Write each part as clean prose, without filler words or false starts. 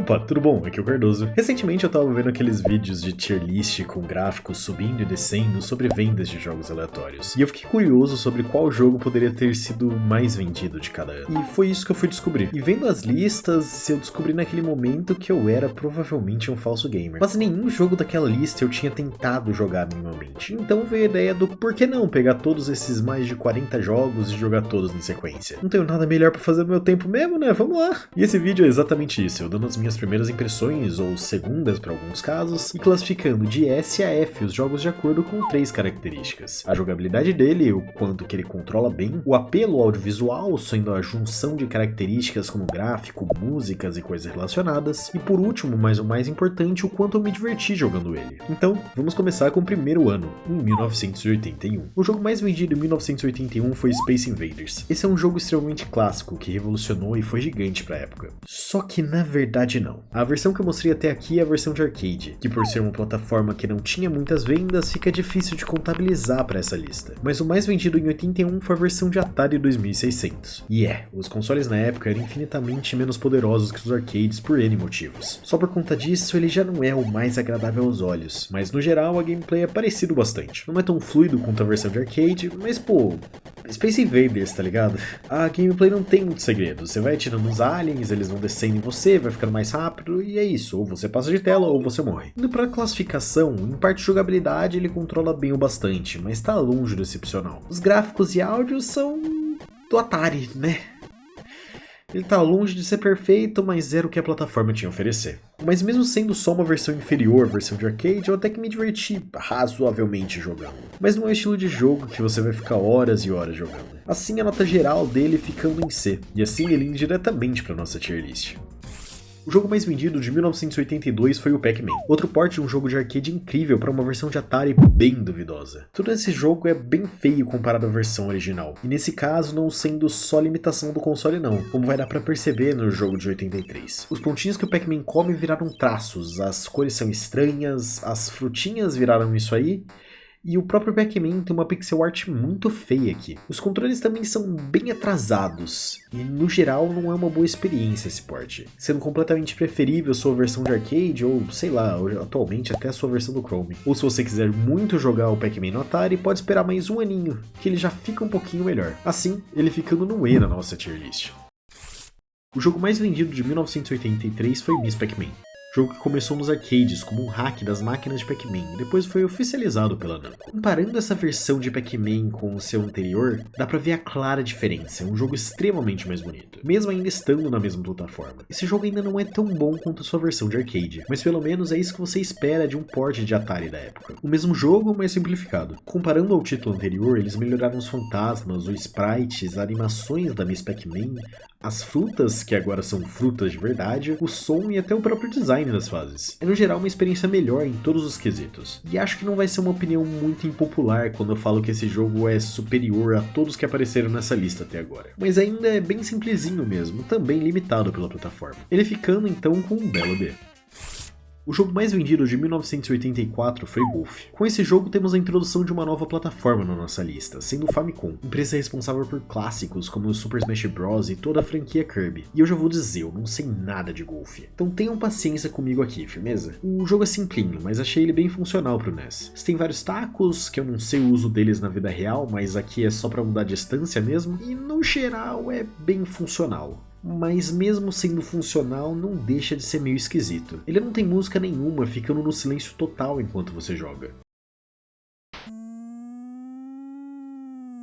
Opa, tudo bom? Aqui é o Cardoso. Recentemente eu tava vendo aqueles vídeos de tier list com gráficos subindo e descendo sobre vendas de jogos aleatórios. E eu fiquei curioso sobre qual jogo poderia ter sido mais vendido de cada ano. E foi isso que eu fui descobrir. E vendo as listas, eu descobri naquele momento que eu era provavelmente um falso gamer. Mas nenhum jogo daquela lista eu tinha tentado jogar minimamente. Então veio a ideia do por que não pegar todos esses mais de 40 jogos e jogar todos em sequência. Não tenho nada melhor pra fazer no meu tempo mesmo, né? Vamos lá! E esse vídeo é exatamente isso, eu dando as minhas primeiras impressões, ou segundas para alguns casos, e classificando de S a F os jogos de acordo com 3 características. A jogabilidade dele, o quanto que ele controla bem, o apelo audiovisual, sendo a junção de características como gráfico, músicas e coisas relacionadas, e por último, mas o mais importante, o quanto eu me diverti jogando ele. Então, vamos começar com o primeiro ano, em 1981. O jogo mais vendido em 1981 foi Space Invaders. Esse é um jogo extremamente clássico, que revolucionou e foi gigante pra época. Só que na verdade não. A versão que eu mostrei até aqui é a versão de arcade, que por ser uma plataforma que não tinha muitas vendas, fica difícil de contabilizar para essa lista. Mas o mais vendido em 81 foi a versão de Atari 2600. E os consoles na época eram infinitamente menos poderosos que os arcades por N motivos. Só por conta disso, ele já não é o mais agradável aos olhos, mas no geral a gameplay é parecido bastante. Não é tão fluido quanto a versão de arcade, mas pô, Space Invaders, tá ligado? A gameplay não tem muito segredo, você vai atirando nos aliens, eles vão descendo em você, vai ficando mais rápido e é isso, ou você passa de tela ou você morre. Indo pra classificação, em parte de jogabilidade ele controla bem o bastante, mas tá longe do excepcional. Os gráficos e áudios são do Atari, né? Ele tá longe de ser perfeito, mas era o que a plataforma tinha a oferecer. Mas mesmo sendo só uma versão inferior à versão de arcade, eu até que me diverti razoavelmente jogando. Mas não é o estilo de jogo que você vai ficar horas e horas jogando. Assim a nota geral dele ficando em C, e assim ele indo diretamente para nossa tier list. O jogo mais vendido de 1982 foi o Pac-Man, outro port de um jogo de arcade incrível para uma versão de Atari bem duvidosa. Tudo nesse jogo é bem feio comparado à versão original, e nesse caso não sendo só limitação do console não, como vai dar para perceber no jogo de 83. Os pontinhos que o Pac-Man come viraram traços, as cores são estranhas, as frutinhas viraram isso aí, e o próprio Pac-Man tem uma pixel art muito feia aqui. Os controles também são bem atrasados, e no geral não é uma boa experiência esse port, sendo completamente preferível sua versão de arcade ou, sei lá, atualmente até a sua versão do Chrome. Ou se você quiser muito jogar o Pac-Man no Atari, pode esperar mais um aninho, que ele já fica um pouquinho melhor. Assim, ele ficando no E na nossa tier list. O jogo mais vendido de 1983 foi Miss Pac-Man. Jogo que começou nos arcades como um hack das máquinas de Pac-Man e depois foi oficializado pela Namco. Comparando essa versão de Pac-Man com o seu anterior, dá pra ver a clara diferença, é um jogo extremamente mais bonito, mesmo ainda estando na mesma plataforma. Esse jogo ainda não é tão bom quanto a sua versão de arcade, mas pelo menos é isso que você espera de um port de Atari da época. O mesmo jogo, mas simplificado. Comparando ao título anterior, eles melhoraram os fantasmas, os sprites, as animações da Miss Pac-Man, as frutas, que agora são frutas de verdade, o som e até o próprio design das fases. É no geral uma experiência melhor em todos os quesitos. E acho que não vai ser uma opinião muito impopular quando eu falo que esse jogo é superior a todos que apareceram nessa lista até agora. Mas ainda é bem simplesinho mesmo, também limitado pela plataforma. Ele ficando então com um belo D. O jogo mais vendido de 1984 foi Golf. Com esse jogo temos a introdução de uma nova plataforma na nossa lista, sendo o Famicom, empresa responsável por clássicos como o Super Smash Bros. E toda a franquia Kirby. E eu já vou dizer, eu não sei nada de Golf. Então tenham paciência comigo aqui, firmeza? O jogo é simplinho, mas achei ele bem funcional pro NES. Você tem vários tacos, que eu não sei o uso deles na vida real, mas aqui é só pra mudar a distância mesmo, e no geral é bem funcional. Mas mesmo sendo funcional, não deixa de ser meio esquisito. Ele não tem música nenhuma, ficando no silêncio total enquanto você joga.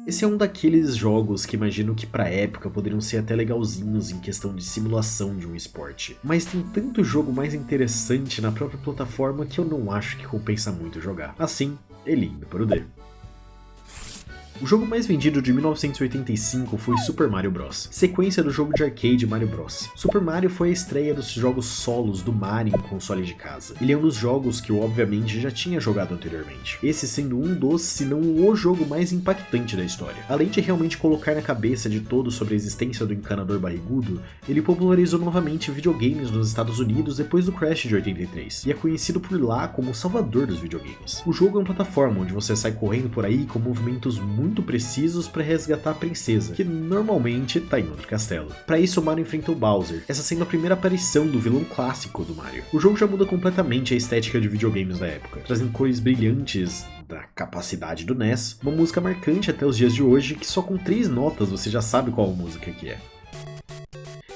Esse é um daqueles jogos que imagino que pra época poderiam ser até legalzinhos em questão de simulação de um esporte. Mas tem tanto jogo mais interessante na própria plataforma que eu não acho que compensa muito jogar. Assim, ele indo para o D. O jogo mais vendido de 1985 foi Super Mario Bros, sequência do jogo de arcade Mario Bros. Super Mario foi a estreia dos jogos solos do Mario em console de casa. Ele é um dos jogos que eu obviamente já tinha jogado anteriormente, esse sendo um dos, se não o jogo mais impactante da história. Além de realmente colocar na cabeça de todos sobre a existência do encanador barrigudo, ele popularizou novamente videogames nos Estados Unidos depois do Crash de 83, e é conhecido por lá como o salvador dos videogames. O jogo é uma plataforma onde você sai correndo por aí com movimentos muito muito precisos para resgatar a princesa, que normalmente tá em outro castelo. Para isso, o Mario enfrenta o Bowser, essa sendo a primeira aparição do vilão clássico do Mario. O jogo já muda completamente a estética de videogames da época, trazendo cores brilhantes da capacidade do NES, uma música marcante até os dias de hoje, que só com 3 notas você já sabe qual música que é.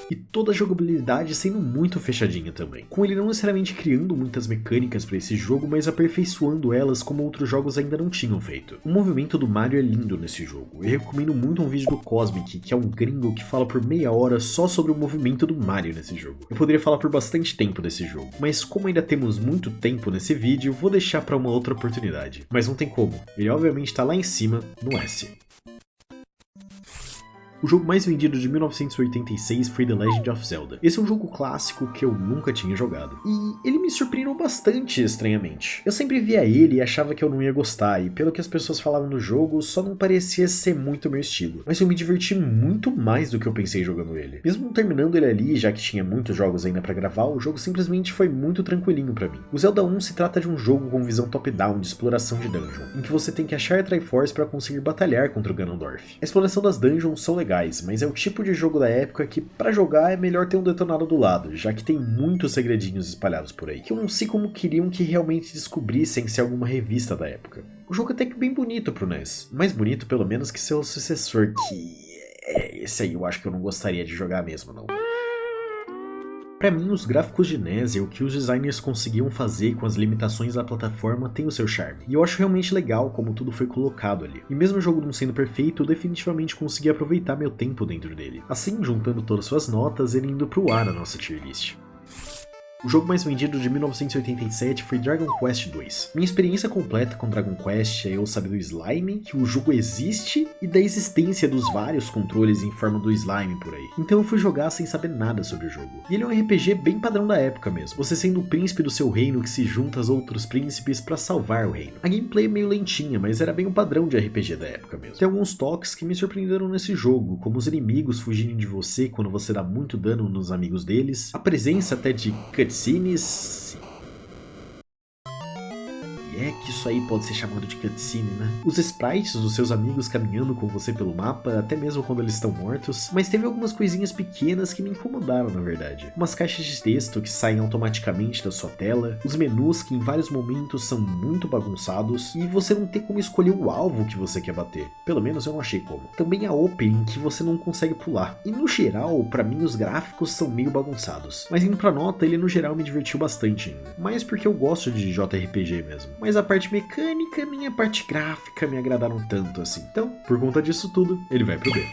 E toda a jogabilidade sendo muito fechadinha também, com ele não necessariamente criando muitas mecânicas para esse jogo, mas aperfeiçoando elas como outros jogos ainda não tinham feito. O movimento do Mario é lindo nesse jogo, eu recomendo muito um vídeo do Cosmic, que é um gringo que fala por meia hora só sobre o movimento do Mario nesse jogo. Eu poderia falar por bastante tempo desse jogo, mas como ainda temos muito tempo nesse vídeo, vou deixar para uma outra oportunidade. Mas não tem como, ele obviamente está lá em cima, no S. O jogo mais vendido de 1986 foi The Legend of Zelda. Esse é um jogo clássico que eu nunca tinha jogado. E ele me surpreendeu bastante, estranhamente. Eu sempre via ele e achava que eu não ia gostar, e pelo que as pessoas falavam do jogo, só não parecia ser muito meu estilo. Mas eu me diverti muito mais do que eu pensei jogando ele. Mesmo terminando ele ali, já que tinha muitos jogos ainda pra gravar, o jogo simplesmente foi muito tranquilinho pra mim. O Zelda 1 se trata de um jogo com visão top-down de exploração de dungeon, em que você tem que achar a Triforce para conseguir batalhar contra o Ganondorf. A exploração das dungeons são legais, mas é o tipo de jogo da época que pra jogar é melhor ter um detonado do lado, já que tem muitos segredinhos espalhados por aí, que eu não sei como queriam que realmente descobrissem se é alguma revista da época. O jogo é até que bem bonito pro NES, mais bonito pelo menos que seu sucessor, que esse aí eu acho que eu não gostaria de jogar mesmo não. Pra mim, os gráficos de NES e o que os designers conseguiam fazer com as limitações da plataforma tem o seu charme. E eu acho realmente legal como tudo foi colocado ali. E mesmo o jogo não sendo perfeito, eu definitivamente consegui aproveitar meu tempo dentro dele. Assim, juntando todas suas notas, ele indo pro ar na nossa tier list. O jogo mais vendido de 1987 foi Dragon Quest II. Minha experiência completa com Dragon Quest é eu saber do slime, que o jogo existe, e da existência dos vários controles em forma do slime por aí. Então eu fui jogar sem saber nada sobre o jogo. E ele é um RPG bem padrão da época mesmo, você sendo o príncipe do seu reino que se junta aos outros príncipes pra salvar o reino. A gameplay é meio lentinha, mas era bem o padrão de RPG da época mesmo. Tem alguns toques que me surpreenderam nesse jogo, como os inimigos fugirem de você quando você dá muito dano nos amigos deles, a presença até de cutscenes. É que isso aí pode ser chamado de cutscene, né? Os sprites dos seus amigos caminhando com você pelo mapa, até mesmo quando eles estão mortos, mas teve algumas coisinhas pequenas que me incomodaram na verdade. Umas caixas de texto que saem automaticamente da sua tela, os menus que em vários momentos são muito bagunçados, e você não tem como escolher o alvo que você quer bater. Pelo menos eu não achei como. Também a opening que você não consegue pular. E no geral, pra mim os gráficos são meio bagunçados. Mas indo pra nota, ele no geral me divertiu bastante ainda. Mais porque eu gosto de JRPG mesmo. Mas a parte mecânica nem a parte gráfica me agradaram tanto assim. Então, por conta disso tudo, ele vai pro B.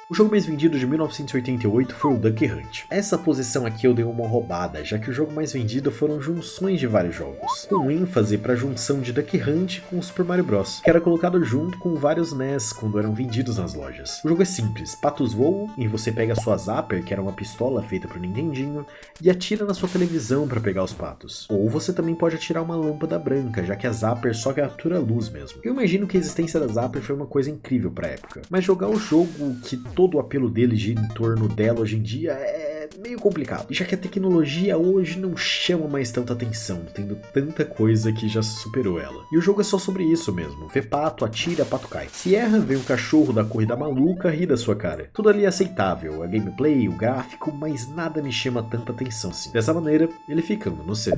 O jogo mais vendido de 1988 foi o Duck Hunt. Essa posição aqui eu dei uma roubada, já que o jogo mais vendido foram junções de vários jogos, com ênfase para a junção de Duck Hunt com o Super Mario Bros, que era colocado junto com vários NES quando eram vendidos nas lojas. O jogo é simples, patos voam e você pega a sua Zapper, que era uma pistola feita pro Nintendinho, e atira na sua televisão para pegar os patos. Ou você também pode atirar uma lâmpada branca, já que a Zapper só captura luz mesmo. Eu imagino que a existência da Zapper foi uma coisa incrível pra época, mas jogar o jogo que todo o apelo dele gira em torno dela hoje em dia é meio complicado, já que a tecnologia hoje não chama mais tanta atenção, tendo tanta coisa que já superou ela. E o jogo é só sobre isso mesmo, vê pato, atira, pato cai. Se erra, vem um cachorro da corrida maluca, ri da sua cara. Tudo ali é aceitável, a gameplay, o gráfico, mas nada me chama tanta atenção assim. Dessa maneira, ele ficando no C.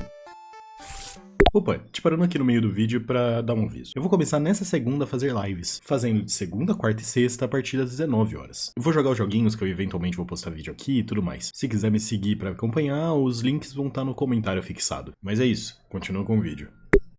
Opa, te parando aqui no meio do vídeo pra dar um aviso. Eu vou começar nessa segunda a fazer lives, fazendo de segunda, quarta e sexta a partir das 19 horas. Eu vou jogar os joguinhos que eu eventualmente vou postar vídeo aqui e tudo mais. Se quiser me seguir pra acompanhar, os links vão estar no comentário fixado. Mas é isso, continua com o vídeo.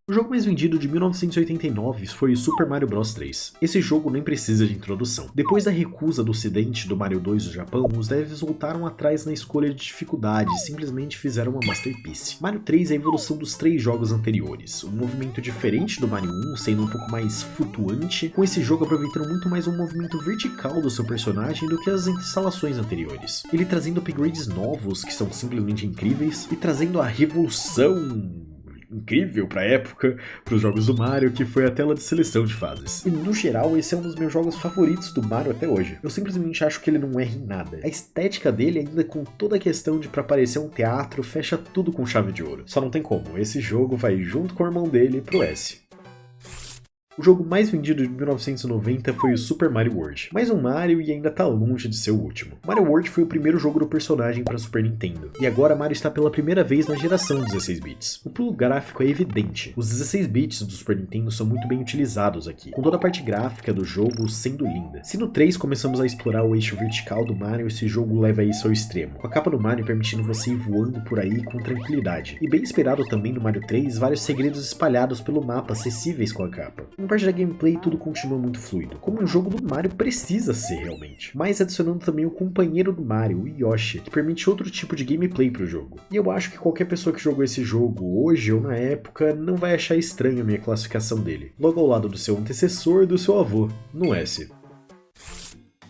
O jogo mais vendido de 1989 foi o Super Mario Bros 3. Esse jogo nem precisa de introdução. Depois da recusa do ocidente do Mario 2 do Japão, os devs voltaram atrás na escolha de dificuldade e simplesmente fizeram uma masterpiece. Mario 3 é a evolução dos 3 jogos anteriores, um movimento diferente do Mario 1, sendo um pouco mais flutuante, com esse jogo aproveitando muito mais um movimento vertical do seu personagem do que as instalações anteriores. Ele trazendo upgrades novos que são simplesmente incríveis e trazendo a revolução incrível pra época, pros jogos do Mario, que foi a tela de seleção de fases. E no geral, esse é um dos meus jogos favoritos do Mario até hoje. Eu simplesmente acho que ele não erra em nada. A estética dele, ainda com toda a questão de pra parecer um teatro, fecha tudo com chave de ouro. Só não tem como, esse jogo vai junto com o irmão dele pro S. O jogo mais vendido de 1990 foi o Super Mario World. Mais um Mario e ainda tá longe de ser o último. Mario World foi o primeiro jogo do personagem para Super Nintendo. E agora Mario está pela primeira vez na geração 16 bits. O pulo gráfico é evidente. Os 16 bits do Super Nintendo são muito bem utilizados aqui, com toda a parte gráfica do jogo sendo linda. Se no 3 começamos a explorar o eixo vertical do Mario, esse jogo leva isso ao extremo, com a capa do Mario permitindo você ir voando por aí com tranquilidade. E bem esperado também no Mario 3, vários segredos espalhados pelo mapa acessíveis com a capa. Em parte da gameplay tudo continua muito fluido, como um jogo do Mario precisa ser realmente, mas adicionando também o companheiro do Mario, o Yoshi, que permite outro tipo de gameplay pro jogo. E eu acho que qualquer pessoa que jogou esse jogo hoje ou na época não vai achar estranho a minha classificação dele, logo ao lado do seu antecessor e do seu avô, no S.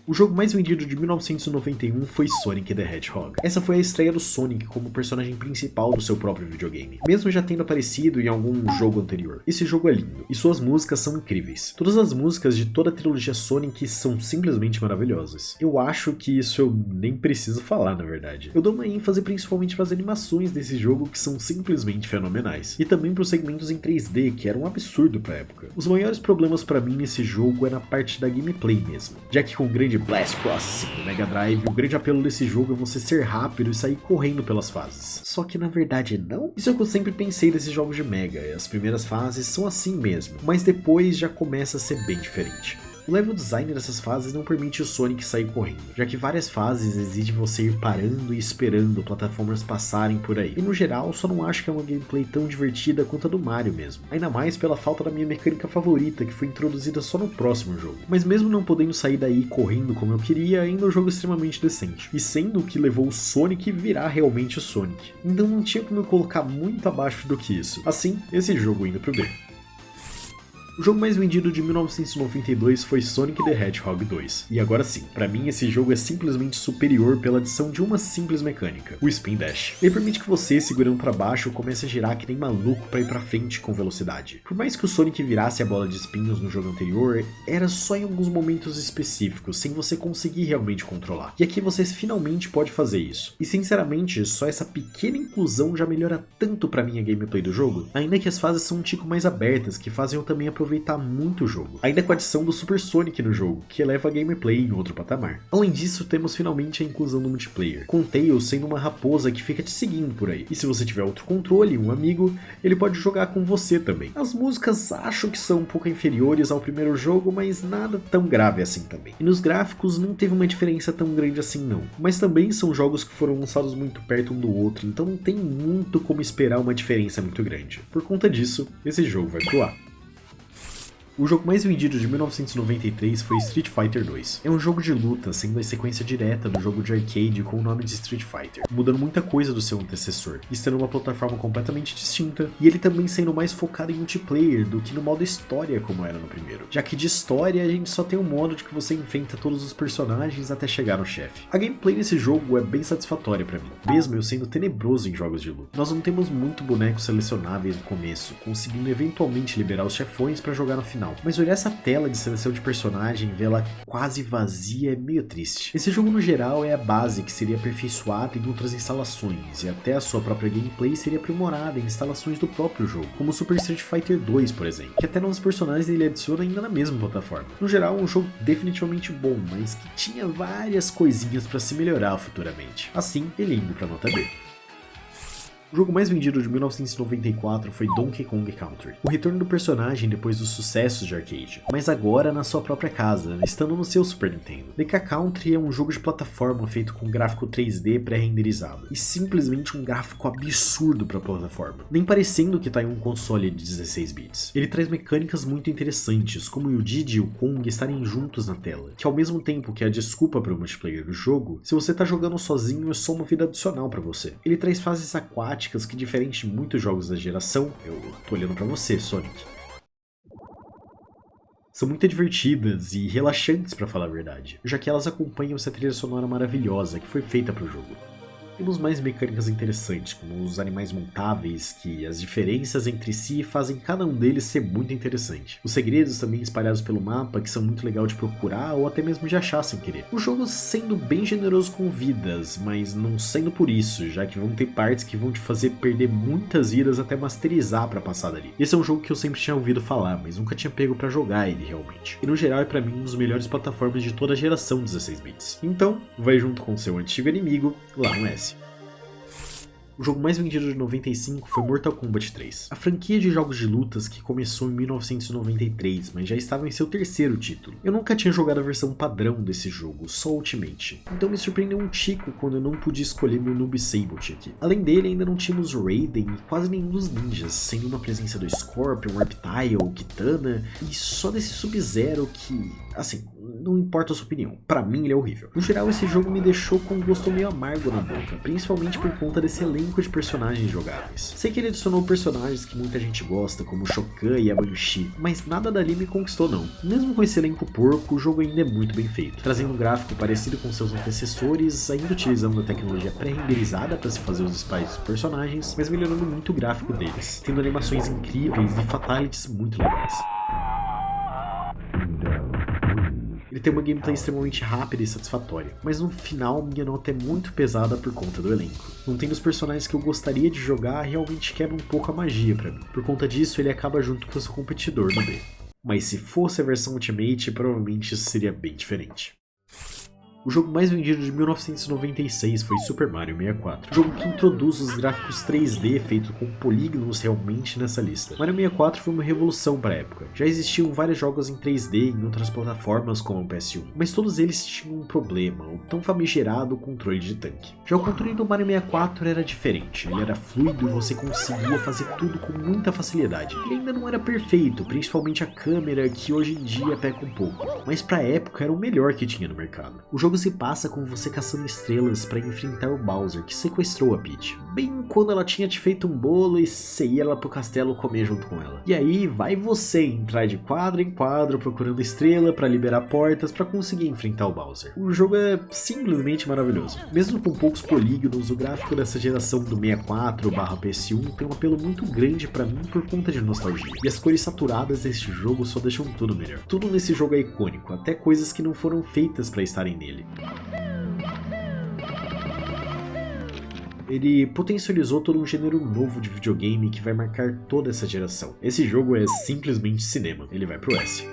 O jogo mais vendido de 1991 foi Sonic the Hedgehog. Essa foi a estreia do Sonic como personagem principal do seu próprio videogame, mesmo já tendo aparecido em algum jogo anterior. Esse jogo é lindo, e suas músicas são incríveis. Todas as músicas de toda a trilogia Sonic são simplesmente maravilhosas. Eu acho que isso eu nem preciso falar, na verdade. Eu dou uma ênfase principalmente para as animações desse jogo, que são simplesmente fenomenais, e também para os segmentos em 3D, que era um absurdo pra época. Os maiores problemas para mim nesse jogo é na parte da gameplay mesmo, já que com o grande Blast Processing do Mega Drive, o grande apelo desse jogo é você ser rápido e sair correndo pelas fases. Só que na verdade não. Isso é o que eu sempre pensei desses jogos de Mega, as primeiras fases são assim mesmo, mas depois já começa a ser bem diferente. O level design dessas fases não permite o Sonic sair correndo, já que várias fases exigem você ir parando e esperando plataformas passarem por aí. E no geral, só não acho que é uma gameplay tão divertida quanto a do Mario mesmo. Ainda mais pela falta da minha mecânica favorita, que foi introduzida só no próximo jogo. Mas mesmo não podendo sair daí correndo como eu queria, ainda é um jogo extremamente decente. E sendo o que levou o Sonic virar realmente o Sonic. Então não tinha como eu colocar muito abaixo do que isso. Assim, esse jogo indo pro B. O jogo mais vendido de 1992 foi Sonic the Hedgehog 2. E agora sim, pra mim esse jogo é simplesmente superior pela adição de uma simples mecânica, o Spin Dash. Ele permite que você, segurando pra baixo, comece a girar que nem maluco pra ir pra frente com velocidade. Por mais que o Sonic virasse a bola de espinhos no jogo anterior, era só em alguns momentos específicos, sem você conseguir realmente controlar. E aqui você finalmente pode fazer isso. E sinceramente, só essa pequena inclusão já melhora tanto pra mim a gameplay do jogo, ainda que as fases são um tico mais abertas, que fazem eu também aproveitar muito o jogo, ainda com a adição do Super Sonic no jogo, que eleva a gameplay em outro patamar. Além disso, temos finalmente a inclusão do multiplayer, com Tails sendo uma raposa que fica te seguindo por aí, e se você tiver outro controle, um amigo, ele pode jogar com você também. As músicas acho que são um pouco inferiores ao primeiro jogo, mas nada tão grave assim também. E nos gráficos não teve uma diferença tão grande assim não, mas também são jogos que foram lançados muito perto um do outro, então não tem muito como esperar uma diferença muito grande. Por conta disso, esse jogo vai pro A. O jogo mais vendido de 1993 foi Street Fighter 2. É um jogo de luta, sendo a sequência direta do jogo de arcade com o nome de Street Fighter, mudando muita coisa do seu antecessor, estando uma plataforma completamente distinta, e ele também sendo mais focado em multiplayer do que no modo história como era no primeiro, já que de história a gente só tem um modo de que você enfrenta todos os personagens até chegar no chefe. A gameplay nesse jogo é bem satisfatória pra mim, mesmo eu sendo tenebroso em jogos de luta. Nós não temos muito bonecos selecionáveis no começo, conseguindo eventualmente liberar os chefões pra jogar no final. Mas olhar essa tela de seleção de personagem e vê-la quase vazia é meio triste. Esse jogo no geral é a base que seria aperfeiçoada em outras instalações, e até a sua própria gameplay seria aprimorada em instalações do próprio jogo, como o Super Street Fighter 2, por exemplo, que até novos personagens ele adiciona ainda na mesma plataforma. No geral, um jogo definitivamente bom, mas que tinha várias coisinhas para se melhorar futuramente. Assim, ele indo pra nota B. O jogo mais vendido de 1994 foi Donkey Kong Country, o retorno do personagem depois dos sucessos de arcade, mas agora na sua própria casa, estando no seu Super Nintendo. DK Country é um jogo de plataforma feito com gráfico 3D pré-renderizado, e simplesmente um gráfico absurdo para a plataforma, nem parecendo que tá em um console de 16 bits. Ele traz mecânicas muito interessantes, como o Diddy e o Kong estarem juntos na tela, que ao mesmo tempo que é a desculpa para o multiplayer do jogo, se você tá jogando sozinho é só uma vida adicional para você. Ele traz fases aquáticas que, diferente de muitos jogos da geração, eu tô olhando pra você, Sonic, são muito divertidas e relaxantes pra falar a verdade, já que elas acompanham essa trilha sonora maravilhosa que foi feita pro jogo. Temos mais mecânicas interessantes, como os animais montáveis, que as diferenças entre si fazem cada um deles ser muito interessante. Os segredos também espalhados pelo mapa, que são muito legal de procurar ou até mesmo de achar sem querer. O jogo sendo bem generoso com vidas, mas não sendo por isso, já que vão ter partes que vão te fazer perder muitas vidas até masterizar pra passar dali. Esse é um jogo que eu sempre tinha ouvido falar, mas nunca tinha pego pra jogar ele realmente. E no geral é pra mim um dos melhores plataformas de toda a geração 16 bits. Então, vai junto com seu antigo inimigo lá no S. O jogo mais vendido de 95 foi Mortal Kombat 3. A franquia de jogos de lutas que começou em 1993, mas já estava em seu terceiro título. Eu nunca tinha jogado a versão padrão desse jogo, só Ultimate. Então me surpreendeu um tico quando eu não pude escolher meu Noob Sabot aqui. Além dele, ainda não tínhamos Raiden e quase nenhum dos ninjas, sem uma presença do Scorpion, Reptile, Kitana e só desse Sub-Zero que, assim, não importa a sua opinião, pra mim ele é horrível. No geral, esse jogo me deixou com um gosto meio amargo na boca, principalmente por conta desse elenco de personagens jogáveis. Sei que ele adicionou personagens que muita gente gosta, como o Shokan e a Banshee, mas nada dali me conquistou não. Mesmo com esse elenco porco, o jogo ainda é muito bem feito, trazendo um gráfico parecido com seus antecessores, ainda utilizando a tecnologia pré-renderizada para se fazer os sprites dos personagens, mas melhorando muito o gráfico deles, tendo animações incríveis e fatalities muito legais. Ele tem uma gameplay extremamente rápida e satisfatória, mas no final minha nota é muito pesada por conta do elenco. Não tendo os personagens que eu gostaria de jogar, realmente quebra um pouco a magia pra mim. Por conta disso, ele acaba junto com o seu competidor no B. Mas se fosse a versão Ultimate, provavelmente isso seria bem diferente. O jogo mais vendido de 1996 foi Super Mario 64, jogo que introduz os gráficos 3D feitos com polígonos realmente nessa lista. Mario 64 foi uma revolução para a época. Já existiam vários jogos em 3D em outras plataformas como o PS1, mas todos eles tinham um problema, o tão famigerado controle de tanque. Já o controle do Mario 64 era diferente, ele era fluido e você conseguia fazer tudo com muita facilidade. Ele ainda não era perfeito, principalmente a câmera, que hoje em dia peca um pouco, mas para a época era o melhor que tinha no mercado. O jogo se passa com você caçando estrelas para enfrentar o Bowser, que sequestrou a Peach. Bem quando ela tinha te feito um bolo e você ia lá pro castelo comer junto com ela. E aí vai você entrar de quadro em quadro procurando estrela para liberar portas para conseguir enfrentar o Bowser. O jogo é simplesmente maravilhoso. Mesmo com poucos polígonos, o gráfico dessa geração do 64/PS1 tem um apelo muito grande para mim por conta de nostalgia. E as cores saturadas deste jogo só deixam tudo melhor. Tudo nesse jogo é icônico, até coisas que não foram feitas para estarem nele. Ele potencializou todo um gênero novo de videogame que vai marcar toda essa geração. Esse jogo é simplesmente cinema, ele vai pro S.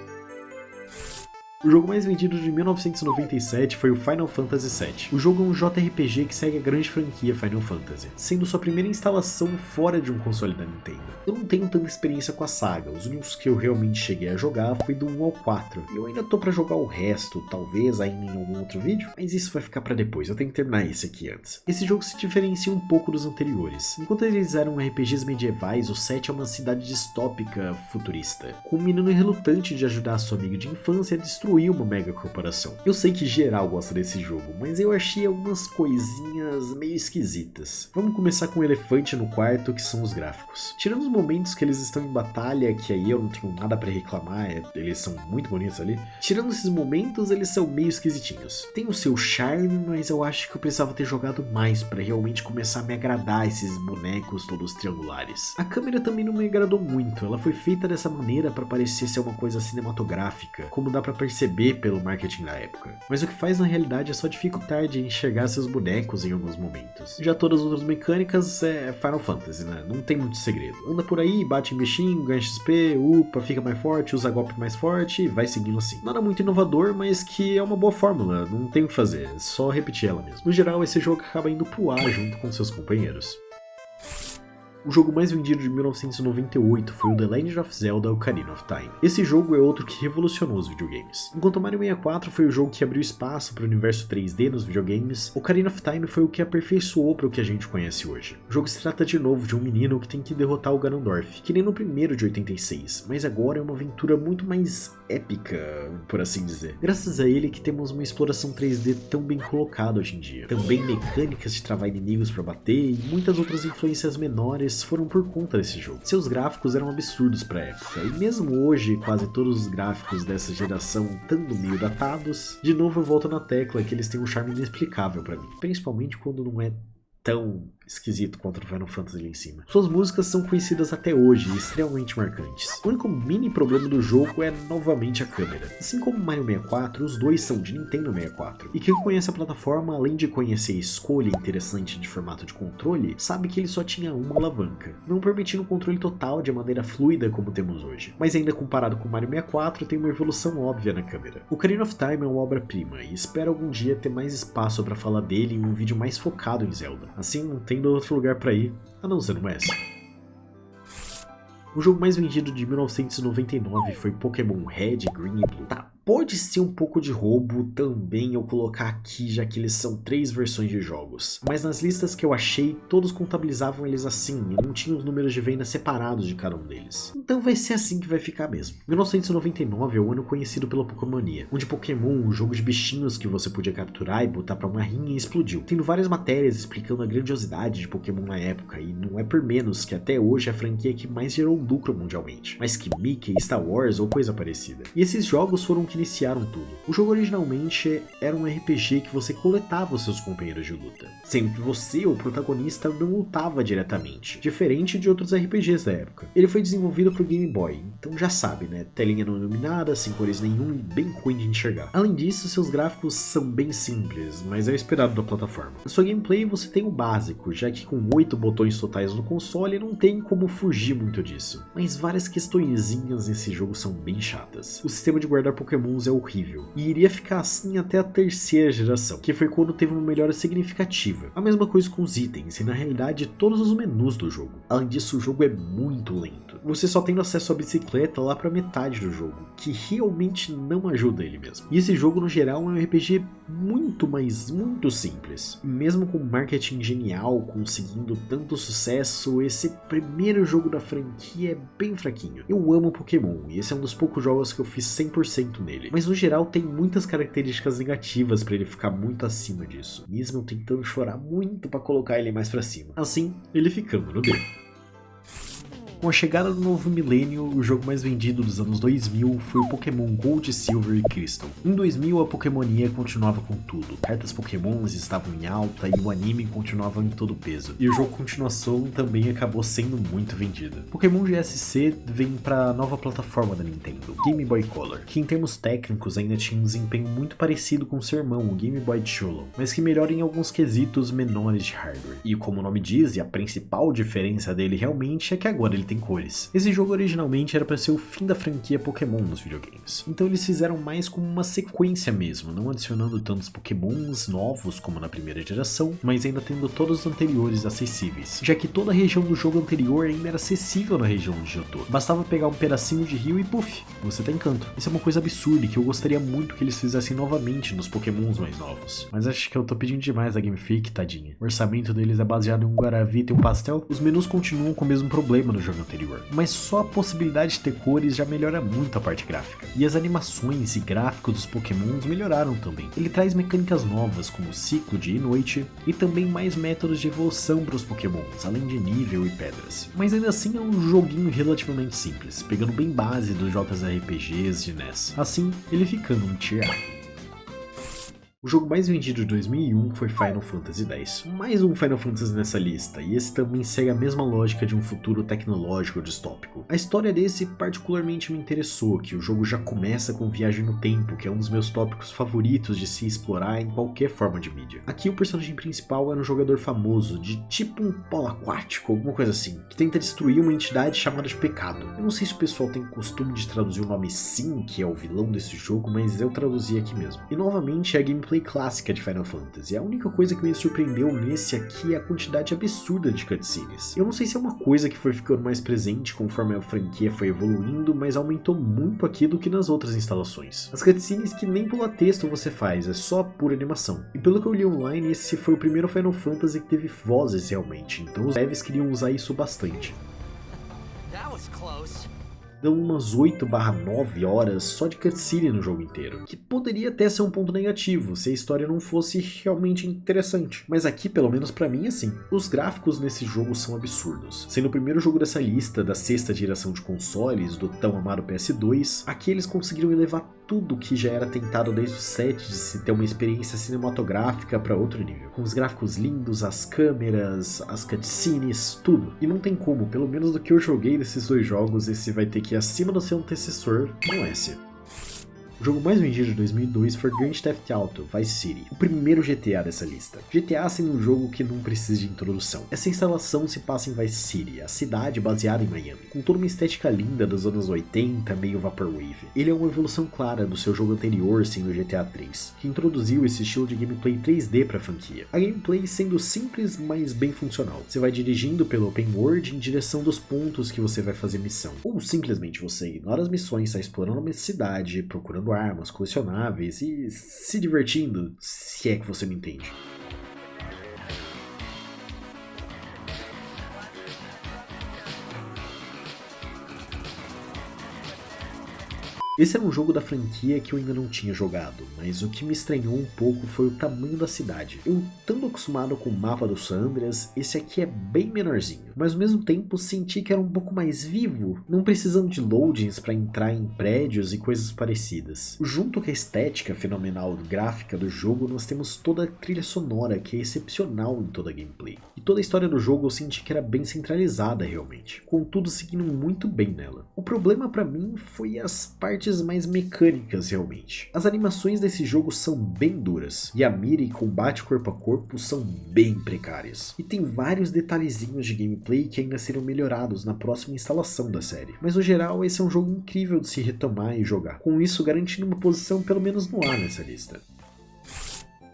O jogo mais vendido de 1997 foi o Final Fantasy VII. O jogo é um JRPG que segue a grande franquia Final Fantasy, sendo sua primeira instalação fora de um console da Nintendo. Eu não tenho tanta experiência com a saga, os únicos que eu realmente cheguei a jogar foi do 1 ao 4. E eu ainda tô pra jogar o resto, talvez ainda em algum outro vídeo, mas isso vai ficar pra depois, eu tenho que terminar esse aqui antes. Esse jogo se diferencia um pouco dos anteriores. Enquanto eles eram RPGs medievais, o 7 é uma cidade distópica futurista, com um menino relutante de ajudar seu amigo de infância a destruir uma mega corporação. Eu sei que geral gosta desse jogo, mas eu achei algumas coisinhas meio esquisitas. Vamos começar com o elefante no quarto, que são os gráficos. Tirando os momentos que eles estão em batalha, que aí eu não tenho nada pra reclamar, eles são muito bonitos ali. Tirando esses momentos, eles são meio esquisitinhos. Tem o seu charme, mas eu acho que eu precisava ter jogado mais pra realmente começar a me agradar esses bonecos todos triangulares. A câmera também não me agradou muito, ela foi feita dessa maneira pra parecer ser uma coisa cinematográfica, como dá pra perceber pelo marketing da época. Mas o que faz na realidade é só dificultar de enxergar seus bonecos em alguns momentos. Já todas as outras mecânicas é Final Fantasy, né? Não tem muito segredo. Anda por aí, bate em bichinho, ganha XP, upa, fica mais forte, usa golpe mais forte e vai seguindo assim. Nada muito inovador, mas que é uma boa fórmula, não tem o que fazer, é só repetir ela mesmo. No geral, esse jogo acaba indo pro ar junto com seus companheiros. O jogo mais vendido de 1998 foi o The Legend of Zelda Ocarina of Time. Esse jogo é outro que revolucionou os videogames. Enquanto o Mario 64 foi o jogo que abriu espaço para o universo 3D nos videogames, Ocarina of Time foi o que aperfeiçoou para o que a gente conhece hoje. O jogo se trata de novo de um menino que tem que derrotar o Ganondorf, que nem no primeiro de 86, mas agora é uma aventura muito mais épica, por assim dizer. Graças a ele que temos uma exploração 3D tão bem colocada hoje em dia. Também mecânicas de travar inimigos para bater e muitas outras influências menores foram por conta desse jogo. Seus gráficos eram absurdos para a época, e mesmo hoje quase todos os gráficos dessa geração estando meio datados, de novo eu volto na tecla que eles têm um charme inexplicável para mim, principalmente quando não é tão esquisito quanto no Final Fantasy ali em cima. Suas músicas são conhecidas até hoje e extremamente marcantes. O único mini problema do jogo é novamente a câmera. Assim como Mario 64, os dois são de Nintendo 64. E quem conhece a plataforma, além de conhecer a escolha interessante de formato de controle, sabe que ele só tinha uma alavanca, não permitindo o controle total de maneira fluida como temos hoje. Mas ainda comparado com Mario 64, tem uma evolução óbvia na câmera. O Ocarina of Time é uma obra-prima e espero algum dia ter mais espaço para falar dele em um vídeo mais focado em Zelda. Assim não tendo outro lugar para ir, a não ser no West. O jogo mais vendido de 1999 foi Pokémon Red, Green e Blue. Tá, pode ser um pouco de roubo também eu colocar aqui, já que eles são 3 versões de jogos. Mas nas listas que eu achei, todos contabilizavam eles assim, e não tinham os números de venda separados de cada um deles. Então vai ser assim que vai ficar mesmo. 1999 é o ano conhecido pela Pokémonia, onde Pokémon, um jogo de bichinhos que você podia capturar e botar pra uma rinha, explodiu. Tendo várias matérias explicando a grandiosidade de Pokémon na época, e não é por menos que até hoje é a franquia que mais gerou lucro mundialmente, mais que Mickey, Star Wars ou coisa parecida. E esses jogos foram que iniciaram tudo. O jogo originalmente era um RPG que você coletava os seus companheiros de luta, sendo que você, o protagonista, não lutava diretamente, diferente de outros RPGs da época. Ele foi desenvolvido para o Game Boy, então já sabe, né? Telinha não iluminada, sem cores nenhum e bem ruim de enxergar. Além disso, seus gráficos são bem simples, mas é o esperado da plataforma. Na sua gameplay você tem o básico, já que com 8 botões totais no console não tem como fugir muito disso. Mas várias questõezinhas nesse jogo são bem chatas. O sistema de guardar Pokémons é horrível, e iria ficar assim até a 3ª geração, que foi quando teve uma melhora significativa. A mesma coisa com os itens, e na realidade todos os menus do jogo. Além disso, o jogo é muito lento. Você só tendo acesso à bicicleta lá pra metade do jogo, que realmente não ajuda ele mesmo. E esse jogo no geral é um RPG muito, mas muito simples. Mesmo com marketing genial, conseguindo tanto sucesso, esse primeiro jogo da franquia é bem fraquinho. Eu amo Pokémon, e esse é um dos poucos jogos que eu fiz 100% nele. Mas no geral tem muitas características negativas pra ele ficar muito acima disso, mesmo eu tentando chorar muito pra colocar ele mais pra cima. Assim, ele ficando no D. Com a chegada do novo milênio, o jogo mais vendido dos anos 2000 foi o Pokémon Gold, Silver e Crystal. Em 2000, a Pokémonia continuava com tudo, cartas Pokémons estavam em alta e o anime continuava em todo peso. E o jogo continuação também acabou sendo muito vendido. Pokémon GSC vem para a nova plataforma da Nintendo, Game Boy Color, que em termos técnicos ainda tinha um desempenho muito parecido com seu irmão, o Game Boy Advance, mas que melhora em alguns quesitos menores de hardware. E como o nome diz, e a principal diferença dele realmente é que agora ele tem cores. Esse jogo originalmente era para ser o fim da franquia Pokémon nos videogames, então eles fizeram mais como uma sequência mesmo, não adicionando tantos Pokémons novos como na primeira geração, mas ainda tendo todos os anteriores acessíveis, já que toda a região do jogo anterior ainda era acessível na região onde eu tô. Bastava pegar um pedacinho de rio e puff, você tá em Kanto. Isso é uma coisa absurda que eu gostaria muito que eles fizessem novamente nos Pokémons mais novos, mas acho que eu tô pedindo demais da Game Freak, tadinha. O orçamento deles é baseado em um Guaravita e um pastel. Os menus continuam com o mesmo problema do jogo anterior, mas só a possibilidade de ter cores já melhora muito a parte gráfica. E as animações e gráficos dos Pokémons melhoraram também. Ele traz mecânicas novas como o ciclo dia e noite e também mais métodos de evolução para os Pokémons, além de nível e pedras. Mas ainda assim é um joguinho relativamente simples, pegando bem base dos JRPGs de NES. Assim, ele ficando um tier A. O jogo mais vendido de 2001 foi Final Fantasy X. Mais um Final Fantasy nessa lista, e esse também segue a mesma lógica de um futuro tecnológico distópico. A história desse particularmente me interessou, que o jogo já começa com viagem no tempo, que é um dos meus tópicos favoritos de se explorar em qualquer forma de mídia. Aqui o personagem principal era um jogador famoso, de tipo um polo aquático, alguma coisa assim, que tenta destruir uma entidade chamada de Pecado. Eu não sei se o pessoal tem costume de traduzir o nome Sim, que é o vilão desse jogo, mas eu traduzi aqui mesmo. E novamente é a gameplay clássica de Final Fantasy. A única coisa que me surpreendeu nesse aqui é a quantidade absurda de cutscenes. Eu não sei se é uma coisa que foi ficando mais presente conforme a franquia foi evoluindo, mas aumentou muito aqui do que nas outras instalações. As cutscenes que nem pular texto você faz, é só pura animação. E pelo que eu li online, esse foi o primeiro Final Fantasy que teve vozes realmente, então os devs queriam usar isso bastante. dão umas 8/9 horas só de cutscene no jogo inteiro, que poderia até ser um ponto negativo se a história não fosse realmente interessante. Mas aqui, pelo menos pra mim, assim, os gráficos nesse jogo são absurdos. Sendo o primeiro jogo dessa lista da 6ª geração de consoles, do tão amado PS2, aqui eles conseguiram elevar tudo que já era tentado desde o 7 de se ter uma experiência cinematográfica para outro nível. Com os gráficos lindos, as câmeras, as cutscenes, tudo. E não tem como, pelo menos do que eu joguei desses dois jogos, esse vai ter que ir acima do seu antecessor no S. O jogo mais vendido de 2002 foi Grand Theft Auto Vice City, o primeiro GTA dessa lista. GTA sendo um jogo que não precisa de introdução. Essa instalação se passa em Vice City, a cidade baseada em Miami, com toda uma estética linda dos anos 80, meio Vaporwave. Ele é uma evolução clara do seu jogo anterior, sendo o GTA 3, que introduziu esse estilo de gameplay 3D para a franquia. A gameplay sendo simples, mas bem funcional. Você vai dirigindo pelo open world em direção dos pontos que você vai fazer missão, ou simplesmente você ignora as missões, sai explorando uma cidade, procurando armas, colecionáveis e se divertindo, se é que você me entende. Esse era um jogo da franquia que eu ainda não tinha jogado, mas o que me estranhou um pouco foi o tamanho da cidade. Eu, estando acostumado com o mapa do San Andreas, esse aqui é bem menorzinho, mas ao mesmo tempo senti que era um pouco mais vivo, não precisando de loadings para entrar em prédios e coisas parecidas. Junto com a estética fenomenal gráfica do jogo, nós temos toda a trilha sonora que é excepcional em toda a gameplay. E toda a história do jogo eu senti que era bem centralizada realmente, contudo seguindo muito bem nela. O problema para mim foi as partes mais mecânicas realmente. As animações desse jogo são bem duras, e a mira e combate corpo a corpo são bem precárias. E tem vários detalhezinhos de gameplay que ainda serão melhorados na próxima instalação da série. Mas no geral esse é um jogo incrível de se retomar e jogar, com isso garantindo uma posição pelo menos no ar nessa lista.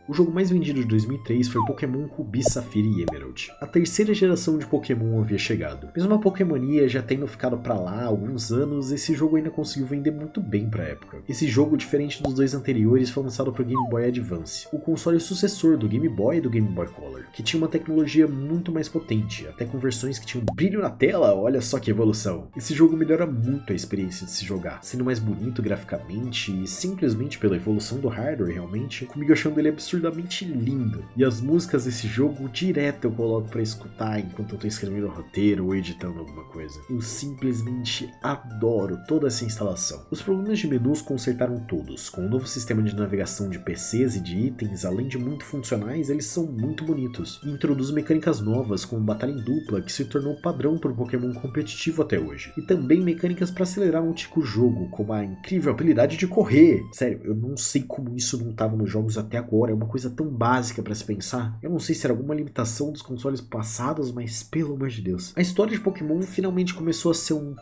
O jogo mais vendido de 2003 foi Pokémon Ruby, Safira e Emerald. A 3ª geração de Pokémon havia chegado. Mesmo a Pokémonia já tendo ficado pra lá há alguns anos, esse jogo ainda conseguiu vender muito bem pra época. Esse jogo, diferente dos dois anteriores, foi lançado pro Game Boy Advance, o console sucessor do Game Boy e do Game Boy Color, que tinha uma tecnologia muito mais potente, até com versões que tinham brilho na tela, olha só que evolução. Esse jogo melhora muito a experiência de se jogar, sendo mais bonito graficamente e simplesmente pela evolução do hardware realmente, comigo achando ele absurdamente lindo. E as músicas desse jogo direto eu coloco pra escutar enquanto eu tô escrevendo o roteiro ou editando alguma coisa. Eu simplesmente adoro toda essa instalação. Os problemas de menus consertaram todos. Com o novo sistema de navegação de PCs e de itens, além de muito funcionais, eles são muito bonitos. E introduz mecânicas novas, como batalha em dupla, que se tornou padrão para o Pokémon competitivo até hoje. E também mecânicas para acelerar um tico jogo, como a incrível habilidade de correr. Sério, eu não sei como isso não estava nos jogos até agora, é uma coisa tão básica para se pensar. Eu não sei se era alguma limitação dos consoles passados, mas pelo amor de Deus. A história de Pokémon finalmente começou a ser um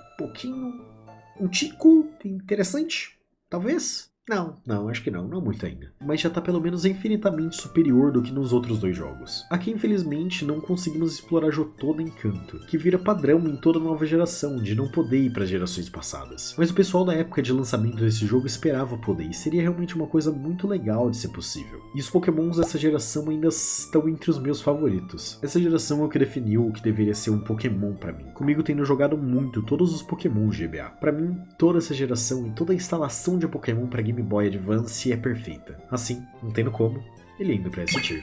tico interessante, talvez? Não, acho que não muito ainda. Mas já tá pelo menos infinitamente superior do que nos outros dois jogos. Aqui infelizmente não conseguimos explorar Johto em Kanto, que vira padrão em toda nova geração, de não poder ir para gerações passadas. Mas o pessoal da época de lançamento desse jogo esperava poder, e seria realmente uma coisa muito legal de ser possível. E os Pokémons dessa geração ainda estão entre os meus favoritos. Essa geração é o que definiu o que deveria ser um Pokémon para mim, comigo tendo jogado muito todos os Pokémon GBA. Para mim, toda essa geração e toda a instalação de Pokémon para Game Boy Advance é perfeita. Assim, não tendo como, ele indo pra esse tier.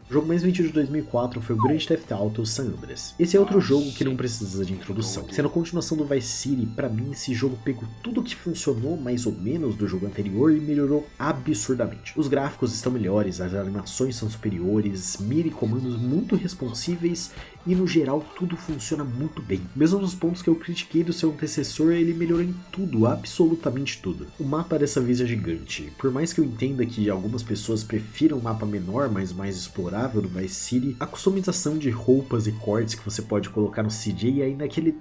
O jogo mais vendido de 2004 foi o Grand Theft Auto San Andreas. Esse é outro jogo que não precisa de introdução. Sendo a continuação do Vice City, pra mim esse jogo pegou tudo que funcionou mais ou menos do jogo anterior e melhorou absurdamente. Os gráficos estão melhores, as animações são superiores, mira e comandos muito responsíveis e no geral tudo funciona muito bem. Mesmo nos pontos que eu critiquei do seu antecessor, ele melhorou em tudo, absolutamente tudo. O mapa dessa vez é gigante. Por mais que eu entenda que algumas pessoas prefiram um mapa menor, mas mais explorável do Vice City, a customização de roupas e cortes que você pode colocar no CJ é ainda aquele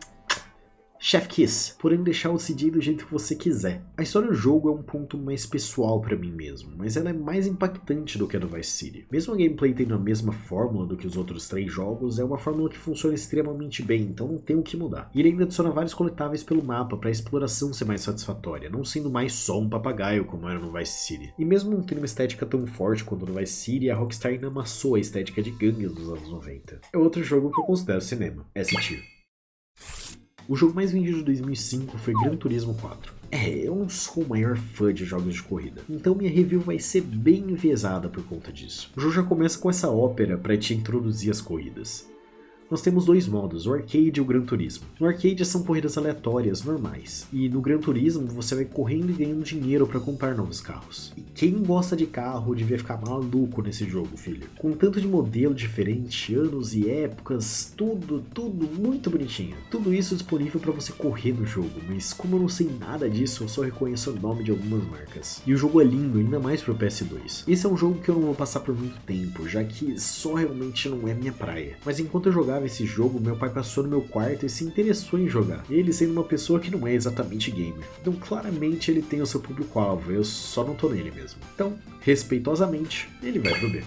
Chef Kiss, porém deixar o CJ do jeito que você quiser. A história do jogo é um ponto mais pessoal pra mim mesmo, mas ela é mais impactante do que a do Vice City. Mesmo a gameplay tendo a mesma fórmula do que os outros 3 jogos, é uma fórmula que funciona extremamente bem, então não tem o que mudar. E ele ainda adiciona vários coletáveis pelo mapa pra exploração ser mais satisfatória, não sendo mais só um papagaio como era no Vice City. E mesmo não tendo uma estética tão forte quanto no Vice City, a Rockstar ainda amassou a estética de gangues dos anos 90. É outro jogo que eu considero cinema, S-Tier. O jogo mais vendido de 2005 foi Gran Turismo 4. Eu não sou o maior fã de jogos de corrida, então minha review vai ser bem enviesada por conta disso. O jogo já começa com essa ópera para te introduzir as corridas. Nós temos dois modos, o Arcade e o Gran Turismo. No Arcade são corridas aleatórias, normais, e no Gran Turismo você vai correndo e ganhando dinheiro para comprar novos carros. E quem gosta de carro devia ficar maluco nesse jogo, filho. Com tanto de modelo diferente, anos e épocas, tudo muito bonitinho. Tudo isso disponível para você correr no jogo, mas como eu não sei nada disso, eu só reconheço o nome de algumas marcas. E o jogo é lindo, ainda mais pro PS2. Esse é um jogo que eu não vou passar por muito tempo, já que só realmente não é minha praia. Mas enquanto eu jogava esse jogo, meu pai passou no meu quarto e se interessou em jogar. Ele sendo uma pessoa que não é exatamente gamer. Então claramente ele tem o seu público-alvo, eu só não tô nele mesmo. Então, respeitosamente, ele vai pro B.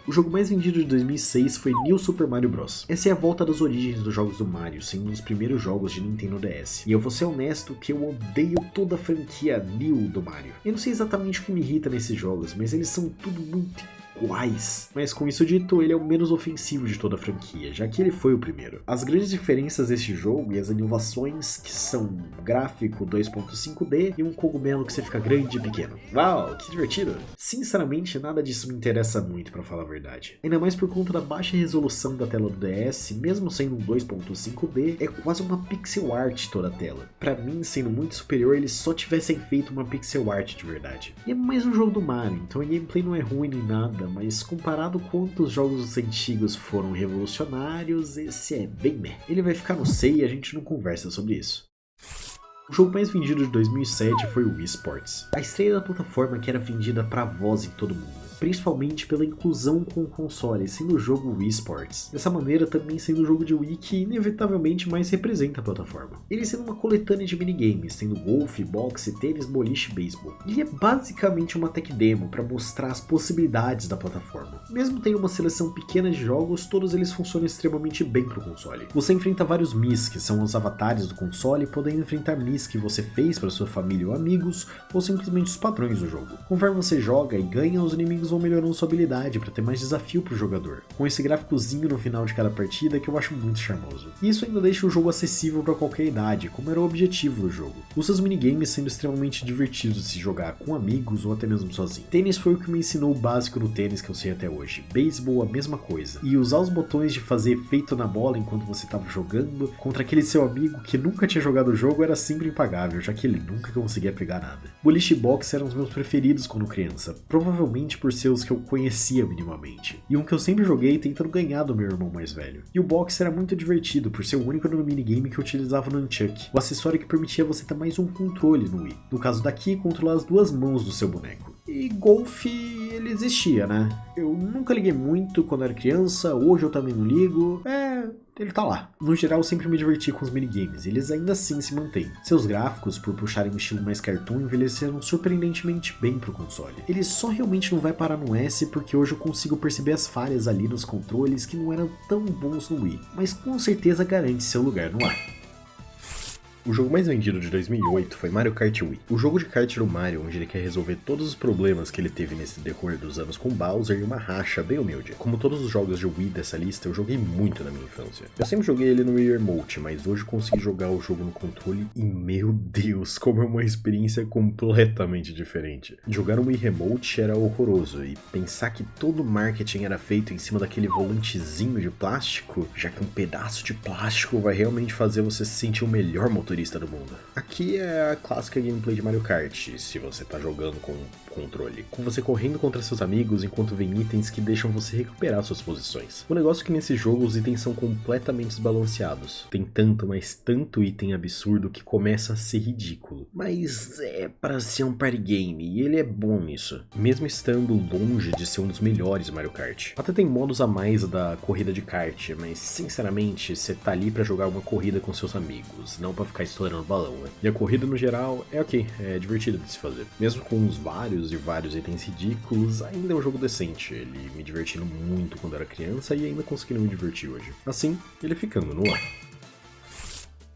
O jogo mais vendido de 2006 foi New Super Mario Bros. Essa é a volta das origens dos jogos do Mario, sendo um dos primeiros jogos de Nintendo DS. E eu vou ser honesto que eu odeio toda a franquia New do Mario. Eu não sei exatamente o que me irrita nesses jogos, mas eles são tudo muito iguais. Mas com isso dito, ele é o menos ofensivo de toda a franquia, já que ele foi o primeiro. As grandes diferenças deste jogo e as inovações que são gráfico 2.5D e um cogumelo que você fica grande e pequeno. Uau, que divertido! Sinceramente, nada disso me interessa muito, pra falar a verdade. Ainda mais por conta da baixa resolução da tela do DS, mesmo sendo um 2.5D, é quase uma pixel art toda a tela. Pra mim, sendo muito superior, eles só tivessem feito uma pixel art de verdade. E é mais um jogo do Mario, então a gameplay não é ruim nem nada, mas comparado com quantos jogos antigos foram revolucionários, esse é bem meh. Ele vai ficar no C e a gente não conversa sobre isso. O jogo mais vendido de 2007 foi o Wii Sports, a estreia da plataforma que era vendida pra voz em todo mundo, principalmente pela inclusão com o console, sendo o jogo Wii Sports. Dessa maneira também sendo o jogo de Wii que inevitavelmente mais representa a plataforma. Ele sendo uma coletânea de minigames, tendo golfe, boxe, tênis, boliche e beisebol. E é basicamente uma tech demo para mostrar as possibilidades da plataforma. Mesmo tendo uma seleção pequena de jogos, todos eles funcionam extremamente bem pro console. Você enfrenta vários Mis, que são os avatares do console, podendo enfrentar Mis que você fez para sua família ou amigos, ou simplesmente os padrões do jogo. Conforme você joga e ganha, os inimigos vão melhorando sua habilidade para ter mais desafio pro jogador, com esse gráficozinho no final de cada partida que eu acho muito charmoso. E isso ainda deixa o jogo acessível para qualquer idade, como era o objetivo do jogo. Os seus minigames sendo extremamente divertidos de se jogar com amigos ou até mesmo sozinho. Tênis foi o que me ensinou o básico do tênis que eu sei até hoje. Beisebol a mesma coisa. E usar os botões de fazer efeito na bola enquanto você estava jogando contra aquele seu amigo que nunca tinha jogado o jogo era sempre impagável, já que ele nunca conseguia pegar nada. Boliche e boxe eram os meus preferidos quando criança, provavelmente por ser os que eu conhecia minimamente, e um que eu sempre joguei tentando ganhar do meu irmão mais velho. E o boxe era muito divertido por ser o único no minigame que eu utilizava no Nunchuck, o acessório que permitia você ter mais um controle no Wii. No caso daqui, controlar as duas mãos do seu boneco. E golfe, ele existia, né? Eu nunca liguei muito quando era criança, hoje eu também não ligo. Ele tá lá. No geral, eu sempre me diverti com os minigames, eles ainda assim se mantêm. Seus gráficos, por puxarem um estilo mais cartoon, envelheceram surpreendentemente bem pro console. Ele só realmente não vai parar no S porque hoje eu consigo perceber as falhas ali nos controles que não eram tão bons no Wii, mas com certeza garante seu lugar no A. O jogo mais vendido de 2008 foi Mario Kart Wii. O jogo de kart do Mario, onde ele quer resolver todos os problemas que ele teve nesse decorrer dos anos com Bowser e uma racha bem humilde. Como todos os jogos de Wii dessa lista, eu joguei muito na minha infância. Eu sempre joguei ele no Wii Remote, mas hoje consegui jogar o jogo no controle e, meu Deus, como é uma experiência completamente diferente. Jogar no Wii Remote era horroroso, e pensar que todo o marketing era feito em cima daquele volantezinho de plástico, já que um pedaço de plástico vai realmente fazer você se sentir o melhor motorista do mundo. Aqui é a clássica gameplay de Mario Kart, se você tá jogando com controle, com você correndo contra seus amigos enquanto vem itens que deixam você recuperar suas posições. O negócio é que nesse jogo os itens são completamente desbalanceados. Tem tanto, mas tanto item absurdo que começa a ser ridículo. Mas é para ser um party game e ele é bom nisso, mesmo estando longe de ser um dos melhores Mario Kart. Até tem modos a mais da corrida de kart, mas sinceramente você tá ali pra jogar uma corrida com seus amigos, não pra ficar estourando balão, né? E a corrida no geral é ok, é divertida de se fazer. Mesmo com os vários itens ridículos, ainda é um jogo decente, ele me divertindo muito quando era criança e ainda conseguindo me divertir hoje. Assim, ele ficando no ar.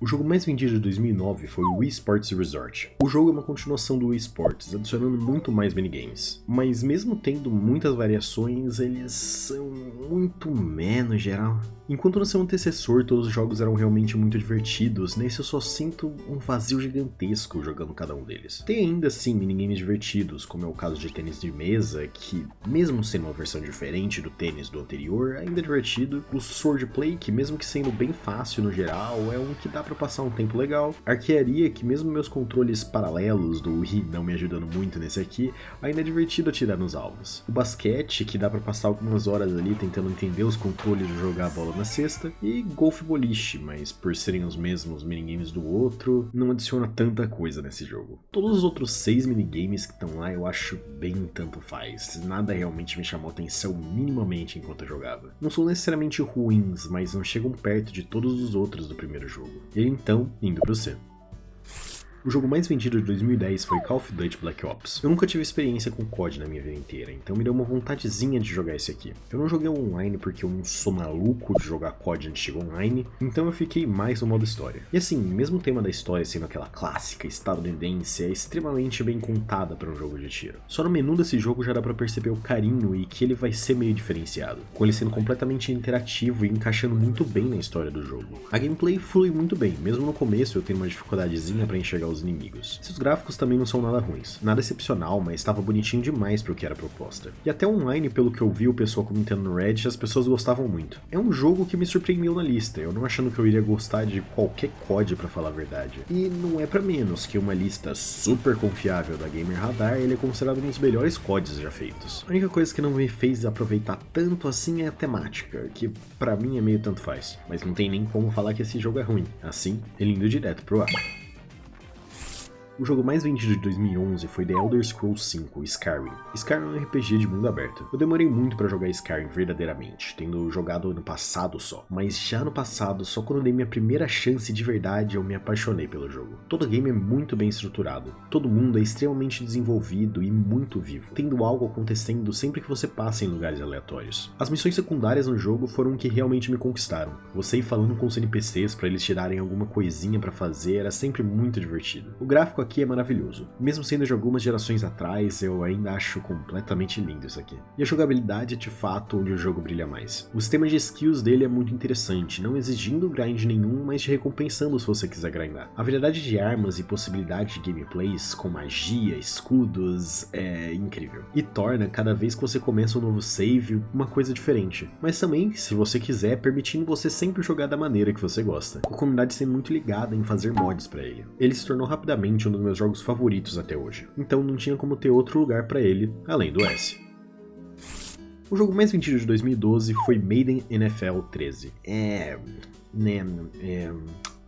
O jogo mais vendido de 2009 foi o Wii Sports Resort. O jogo é uma continuação do Wii Sports, adicionando muito mais minigames. Mas mesmo tendo muitas variações, eles são muito menos geral. Enquanto no seu antecessor todos os jogos eram realmente muito divertidos, nesse eu só sinto um vazio gigantesco jogando cada um deles. Tem ainda sim minigames divertidos, como é o caso de tênis de mesa, que mesmo sendo uma versão diferente do tênis do anterior, ainda é divertido. O Swordplay, que mesmo que sendo bem fácil no geral, é um que dá pra passar um tempo legal. Arquearia, que mesmo meus controles paralelos do Wii não me ajudando muito nesse aqui, ainda é divertido atirar nos alvos. O basquete, que dá pra passar algumas horas ali tentando entender os controles de jogar a bola na cesta, e golfe boliche, mas por serem os mesmos minigames do outro, não adiciona tanta coisa nesse jogo. Todos os outros 6 minigames que estão lá eu acho bem tanto faz, nada realmente me chamou atenção minimamente enquanto eu jogava. Não são necessariamente ruins, mas não chegam perto de todos os outros do primeiro jogo. E então, indo pro C. O jogo mais vendido de 2010 foi Call of Duty Black Ops. Eu nunca tive experiência com COD na minha vida inteira, então me deu uma vontadezinha de jogar esse aqui. Eu não joguei online porque eu não sou maluco de jogar COD antigo online, então eu fiquei mais no modo história. E assim, mesmo o tema da história sendo aquela clássica estadunidense, é extremamente bem contada para um jogo de tiro. Só no menu desse jogo já dá pra perceber o carinho e que ele vai ser meio diferenciado, com ele sendo completamente interativo e encaixando muito bem na história do jogo. A gameplay flui muito bem, mesmo no começo eu tenho uma dificuldadezinha pra enxergar os inimigos. Seus gráficos também não são nada ruins, nada excepcional, mas estava bonitinho demais pro que era proposta. E até online, pelo que eu vi o pessoal comentando no Reddit, as pessoas gostavam muito. É um jogo que me surpreendeu na lista, eu não achando que eu iria gostar de qualquer COD pra falar a verdade. E não é pra menos que uma lista super confiável da Gamer Radar, ele é considerado um dos melhores CODs já feitos. A única coisa que não me fez aproveitar tanto assim é a temática, que pra mim é meio tanto faz, mas não tem nem como falar que esse jogo é ruim, assim, ele indo direto pro ar. O jogo mais vendido de 2011 foi The Elder Scrolls V, Skyrim. Skyrim é um RPG de mundo aberto. Eu demorei muito pra jogar Skyrim verdadeiramente, tendo jogado ano passado só. Mas já no passado, só quando dei minha primeira chance de verdade, eu me apaixonei pelo jogo. Todo game é muito bem estruturado, todo mundo é extremamente desenvolvido e muito vivo, tendo algo acontecendo sempre que você passa em lugares aleatórios. As missões secundárias no jogo foram o que realmente me conquistaram. Você ir falando com os NPCs pra eles tirarem alguma coisinha pra fazer era sempre muito divertido. O gráfico aqui é maravilhoso. Mesmo sendo de algumas gerações atrás, eu ainda acho completamente lindo isso aqui. E a jogabilidade é de fato onde o jogo brilha mais. O sistema de skills dele é muito interessante, não exigindo grind nenhum, mas te recompensando se você quiser grindar. A variedade de armas e possibilidade de gameplays com magia, escudos, é incrível. E torna cada vez que você começa um novo save uma coisa diferente. Mas também, se você quiser, permitindo você sempre jogar da maneira que você gosta. Com a comunidade sendo muito ligada em fazer mods pra ele. Ele se tornou rapidamente um dos meus jogos favoritos até hoje, então não tinha como ter outro lugar pra ele além do S. O jogo mais vendido de 2012 foi Madden NFL 13.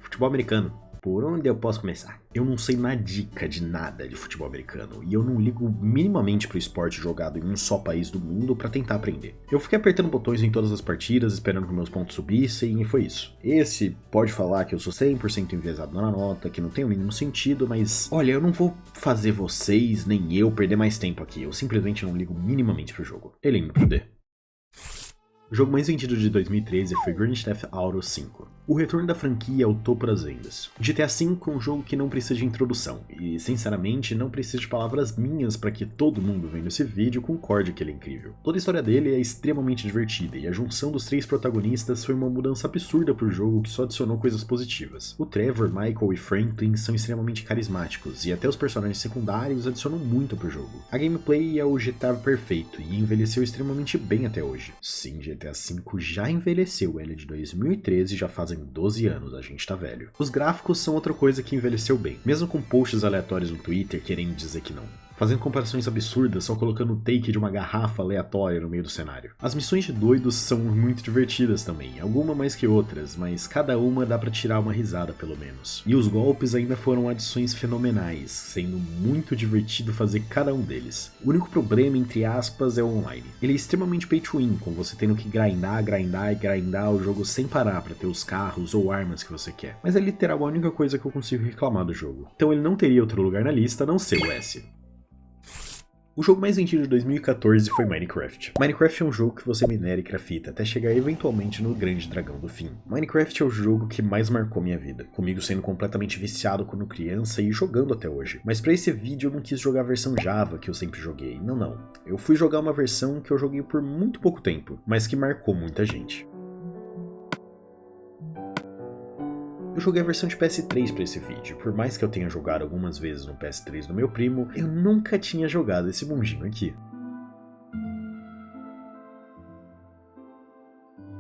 Futebol americano. Por onde eu posso começar? Eu não sei dica de nada de futebol americano, e eu não ligo minimamente pro esporte jogado em um só país do mundo pra tentar aprender. Eu fiquei apertando botões em todas as partidas, esperando que meus pontos subissem, e foi isso. Esse pode falar que eu sou 100% enviesado na nota, que não tem o mínimo sentido, mas olha, eu não vou fazer vocês, nem eu, perder mais tempo aqui, eu simplesmente não ligo minimamente pro jogo. Ele indo pro D. O jogo mais vendido de 2013 foi Grand Theft Auto V. O retorno da franquia é o topo das vendas. GTA V é um jogo que não precisa de introdução, e sinceramente não precisa de palavras minhas para que todo mundo vendo esse vídeo concorde que ele é incrível. Toda a história dele é extremamente divertida, e a junção dos 3 protagonistas foi uma mudança absurda pro jogo que só adicionou coisas positivas. O Trevor, Michael e Franklin são extremamente carismáticos, e até os personagens secundários adicionam muito pro jogo. A gameplay é o GTA perfeito, e envelheceu extremamente bem até hoje. Sim, GTA V já envelheceu, ele é de 2013, já fazem 12 anos, a gente tá velho. Os gráficos são outra coisa que envelheceu bem, mesmo com posts aleatórios no Twitter querendo dizer que não. Fazendo comparações absurdas, só colocando o take de uma garrafa aleatória no meio do cenário. As missões de doidos são muito divertidas também, alguma mais que outras, mas cada uma dá pra tirar uma risada pelo menos. E os golpes ainda foram adições fenomenais, sendo muito divertido fazer cada um deles. O único problema, entre aspas, é o online. Ele é extremamente pay to win, com você tendo que grindar o jogo sem parar pra ter os carros ou armas que você quer. Mas é literal a única coisa que eu consigo reclamar do jogo. Então ele não teria outro lugar na lista a não ser o S. O jogo mais vendido de 2014 foi Minecraft. Minecraft é um jogo que você minera e grafita até chegar eventualmente no grande dragão do fim. Minecraft é o jogo que mais marcou minha vida, comigo sendo completamente viciado quando criança e jogando até hoje. Mas pra esse vídeo eu não quis jogar a versão Java que eu sempre joguei, não. Eu fui jogar uma versão que eu joguei por muito pouco tempo, mas que marcou muita gente. Eu joguei a versão de PS3 pra esse vídeo, por mais que eu tenha jogado algumas vezes no PS3 do meu primo, eu nunca tinha jogado esse mundinho aqui.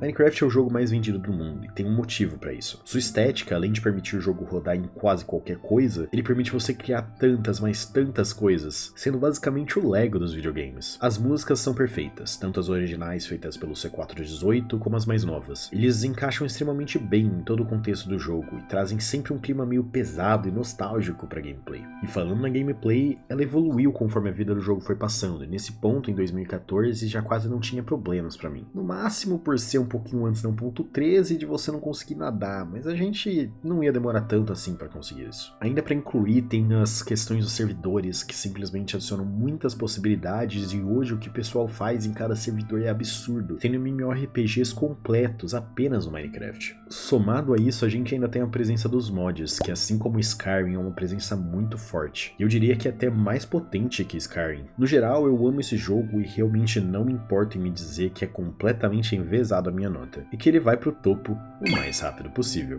Minecraft é o jogo mais vendido do mundo, e tem um motivo pra isso. Sua estética, além de permitir o jogo rodar em quase qualquer coisa, ele permite você criar tantas, mas tantas coisas, sendo basicamente o Lego dos videogames. As músicas são perfeitas, tanto as originais feitas pelo C418, como as mais novas. Eles encaixam extremamente bem em todo o contexto do jogo, e trazem sempre um clima meio pesado e nostálgico pra gameplay. E falando na gameplay, ela evoluiu conforme a vida do jogo foi passando, e nesse ponto, em 2014, já quase não tinha problemas pra mim. No máximo por ser um pouquinho antes da 1.13 de você não conseguir nadar, mas a gente não ia demorar tanto assim para conseguir isso. Ainda para incluir, tem as questões dos servidores que simplesmente adicionam muitas possibilidades e hoje o que o pessoal faz em cada servidor é absurdo, tendo MMORPGs completos apenas no Minecraft. Somado a isso, a gente ainda tem a presença dos mods, que assim como Skyrim é uma presença muito forte. Eu diria que é até mais potente que Skyrim. No geral, eu amo esse jogo e realmente não me importo em me dizer que é completamente envezado a minha nota, e que ele vai pro topo o mais rápido possível.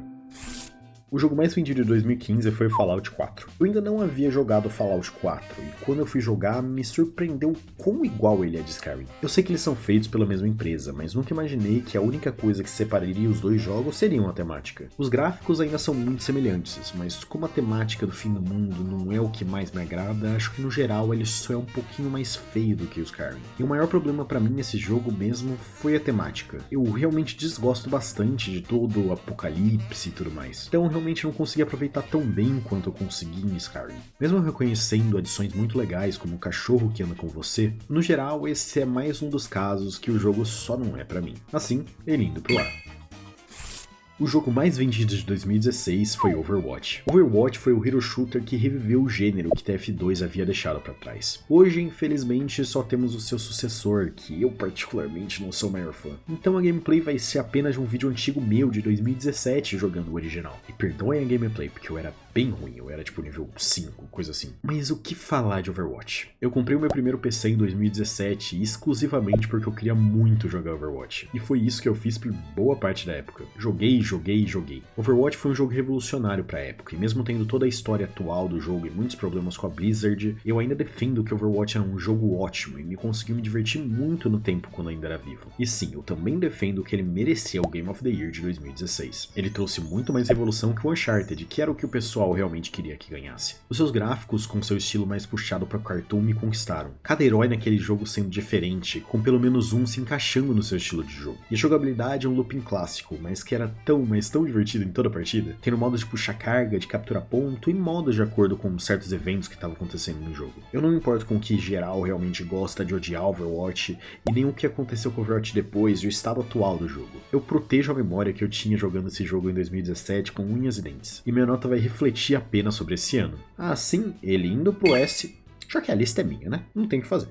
O jogo mais vendido de 2015 foi o Fallout 4. Eu ainda não havia jogado Fallout 4, e quando eu fui jogar, me surpreendeu quão igual ele é de Skyrim. Eu sei que eles são feitos pela mesma empresa, mas nunca imaginei que a única coisa que separaria os dois jogos seria a temática. Os gráficos ainda são muito semelhantes, mas como a temática do fim do mundo não é o que mais me agrada, acho que no geral ele só é um pouquinho mais feio do que o Skyrim. E o maior problema pra mim nesse jogo mesmo foi a temática. Eu realmente desgosto bastante de todo o apocalipse e tudo mais. Então realmente não consegui aproveitar tão bem quanto eu consegui em Skyrim. Mesmo reconhecendo adições muito legais como o cachorro que anda com você, no geral esse é mais um dos casos que o jogo só não é pra mim. Assim, ele indo pro ar. O jogo mais vendido de 2016 foi Overwatch. Overwatch foi o hero shooter que reviveu o gênero que TF2 havia deixado para trás. Hoje, infelizmente, só temos o seu sucessor, que eu particularmente não sou o maior fã. Então a gameplay vai ser apenas de um vídeo antigo meu de 2017 jogando o original. E perdoem a gameplay, porque eu era bem ruim, eu era tipo nível 5, coisa assim. Mas o que falar de Overwatch? Eu comprei o meu primeiro PC em 2017 exclusivamente porque eu queria muito jogar Overwatch. E foi isso que eu fiz por boa parte da época. Joguei. Overwatch foi um jogo revolucionário pra época, e mesmo tendo toda a história atual do jogo e muitos problemas com a Blizzard, eu ainda defendo que Overwatch era um jogo ótimo e me conseguiu me divertir muito no tempo quando ainda era vivo. E sim, eu também defendo que ele merecia o Game of the Year de 2016. Ele trouxe muito mais revolução que o Uncharted, que era o que o pessoal realmente queria que ganhasse. Os seus gráficos, com seu estilo mais puxado pra cartoon, me conquistaram. Cada herói naquele jogo sendo diferente, com pelo menos um se encaixando no seu estilo de jogo. E a jogabilidade é um looping clássico, mas que era tão divertido em toda a partida, tendo modos de puxar carga, de capturar ponto e modos de acordo com certos eventos que estavam acontecendo no jogo. Eu não me importo com o que geral realmente gosta de odiar Overwatch e nem o que aconteceu com Overwatch depois e o estado atual do jogo. Eu protejo a memória que eu tinha jogando esse jogo em 2017 com unhas e dentes, e minha nota vai refletir apenas sobre esse ano. Assim, ele indo pro S, já que a lista é minha, né? Não tem o que fazer.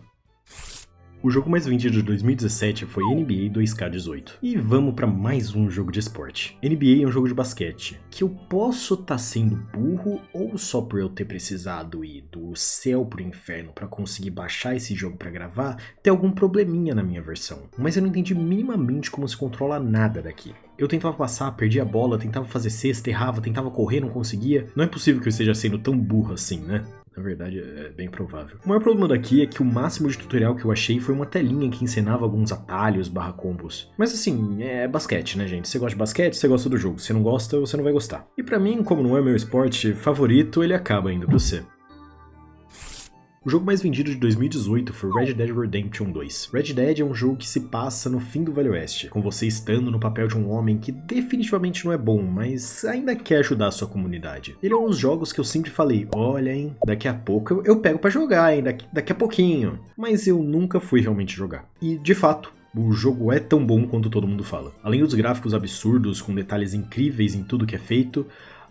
O jogo mais vendido de 2017 foi NBA 2K18. E vamos para mais um jogo de esporte. NBA é um jogo de basquete, que eu posso estar sendo burro ou só por eu ter precisado ir do céu pro inferno para conseguir baixar esse jogo para gravar, ter algum probleminha na minha versão. Mas eu não entendi minimamente como se controla nada daqui. Eu tentava passar, perdia a bola, tentava fazer cesta, errava, tentava correr, não conseguia. Não é possível que eu esteja sendo tão burro assim, né? Na verdade, é bem provável. O maior problema daqui é que o máximo de tutorial que eu achei foi uma telinha que ensinava alguns atalhos / combos. Mas assim, é basquete, né, gente? Você gosta de basquete, você gosta do jogo. Se não gosta, você não vai gostar. E pra mim, como não é meu esporte favorito, ele acaba indo pro C. O jogo mais vendido de 2018 foi Red Dead Redemption 2. Red Dead é um jogo que se passa no fim do Velho Oeste, com você estando no papel de um homem que definitivamente não é bom, mas ainda quer ajudar a sua comunidade. Ele é um dos jogos que eu sempre falei, olha hein, daqui a pouco eu pego pra jogar, hein, daqui a pouquinho. Mas eu nunca fui realmente jogar. E, de fato, o jogo é tão bom quanto todo mundo fala. Além dos gráficos absurdos, com detalhes incríveis em tudo que é feito,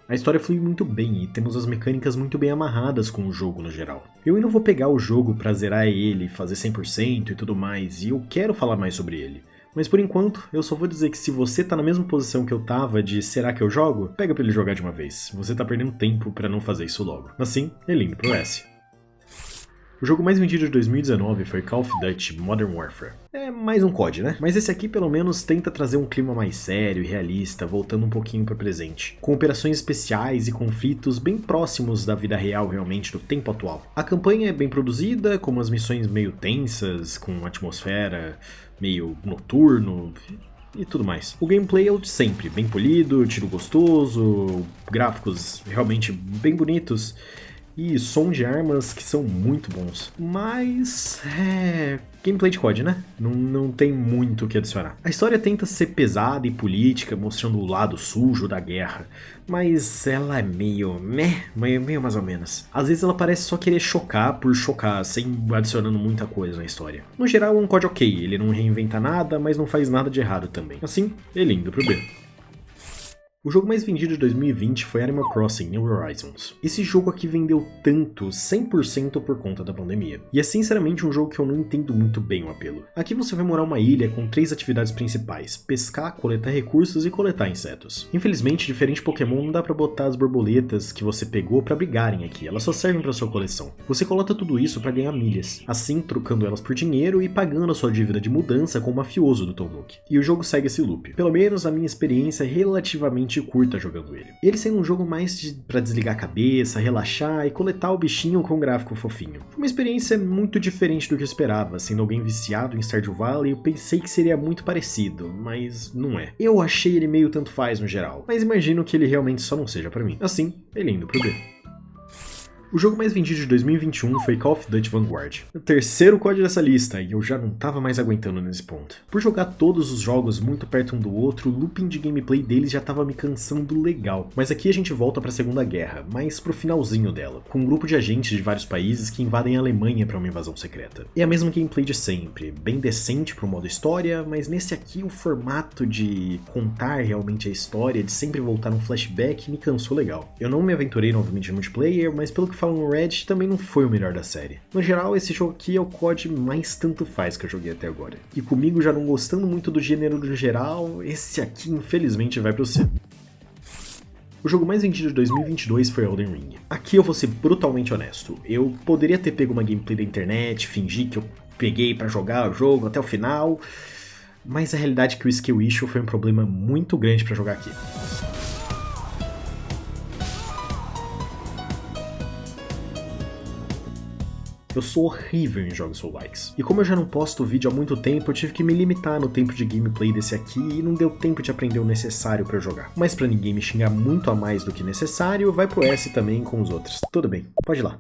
A história flui muito bem e temos as mecânicas muito bem amarradas com o jogo no geral. Eu ainda vou pegar o jogo pra zerar ele, fazer 100% e tudo mais, e eu quero falar mais sobre ele. Mas por enquanto, eu só vou dizer que se você tá na mesma posição que eu tava de será que eu jogo, pega pra ele jogar de uma vez. Você tá perdendo tempo pra não fazer isso logo. Assim, ele indo pro S. O jogo mais vendido de 2019 foi Call of Duty Modern Warfare. É mais um COD, né? Mas esse aqui pelo menos tenta trazer um clima mais sério e realista, voltando um pouquinho para o presente, com operações especiais e conflitos bem próximos da vida real realmente do tempo atual. A campanha é bem produzida, com umas missões meio tensas, com atmosfera meio noturno e tudo mais. O gameplay é o de sempre, bem polido, tiro gostoso, gráficos realmente bem bonitos, e som de armas que são muito bons. Mas gameplay de COD, né? Não tem muito o que adicionar. A história tenta ser pesada e política, mostrando o lado sujo da guerra, mas ela é meio mais ou menos. Às vezes ela parece só querer chocar por chocar, sem adicionando muita coisa na história. No geral é um COD ok, ele não reinventa nada, mas não faz nada de errado também. Assim, ele indo pro B. O jogo mais vendido de 2020 foi Animal Crossing New Horizons. Esse jogo aqui vendeu tanto 100% por conta da pandemia. E é sinceramente um jogo que eu não entendo muito bem o apelo. Aqui você vai morar uma ilha com 3 atividades principais: pescar, coletar recursos e coletar insetos. Infelizmente, diferente de Pokémon, não dá pra botar as borboletas que você pegou pra brigarem aqui, elas só servem pra sua coleção. Você coleta tudo isso pra ganhar milhas, assim trocando elas por dinheiro e pagando a sua dívida de mudança com o mafioso do Tom Nook. E o jogo segue esse loop. Pelo menos a minha experiência é relativamente curta jogando ele. Ele sendo um jogo mais pra desligar a cabeça, relaxar e coletar o bichinho com um gráfico fofinho. Foi uma experiência muito diferente do que eu esperava. Sendo alguém viciado em Stardew Valley, eu pensei que seria muito parecido, mas não é. Eu achei ele meio tanto faz no geral, mas imagino que ele realmente só não seja pra mim. Assim, ele indo pro B. O jogo mais vendido de 2021 foi Call of Duty Vanguard, o terceiro COD dessa lista, e eu já não tava mais aguentando nesse ponto. Por jogar todos os jogos muito perto um do outro, o looping de gameplay deles já tava me cansando legal. Mas aqui a gente volta pra Segunda Guerra, mas pro finalzinho dela, com um grupo de agentes de vários países que invadem a Alemanha pra uma invasão secreta. É a mesma gameplay de sempre, bem decente pro modo história, mas nesse aqui o formato de contar realmente a história, de sempre voltar num flashback, me cansou legal. Eu não me aventurei novamente no multiplayer, mas pelo que falam no Reddit, também não foi o melhor da série. No geral, esse jogo aqui é o COD mais tanto faz que eu joguei até agora. E comigo já não gostando muito do gênero no geral, esse aqui infelizmente vai pro C. O jogo mais vendido de 2022 foi Elden Ring. Aqui eu vou ser brutalmente honesto, eu poderia ter pego uma gameplay da internet, fingir que eu peguei pra jogar o jogo até o final, mas a realidade é que o skill issue foi um problema muito grande pra jogar aqui. Eu sou horrível em jogos roguelikes. E como eu já não posto vídeo há muito tempo, eu tive que me limitar no tempo de gameplay desse aqui e não deu tempo de aprender o necessário pra eu jogar. Mas pra ninguém me xingar muito a mais do que necessário, vai pro S também com os outros. Tudo bem, pode ir lá.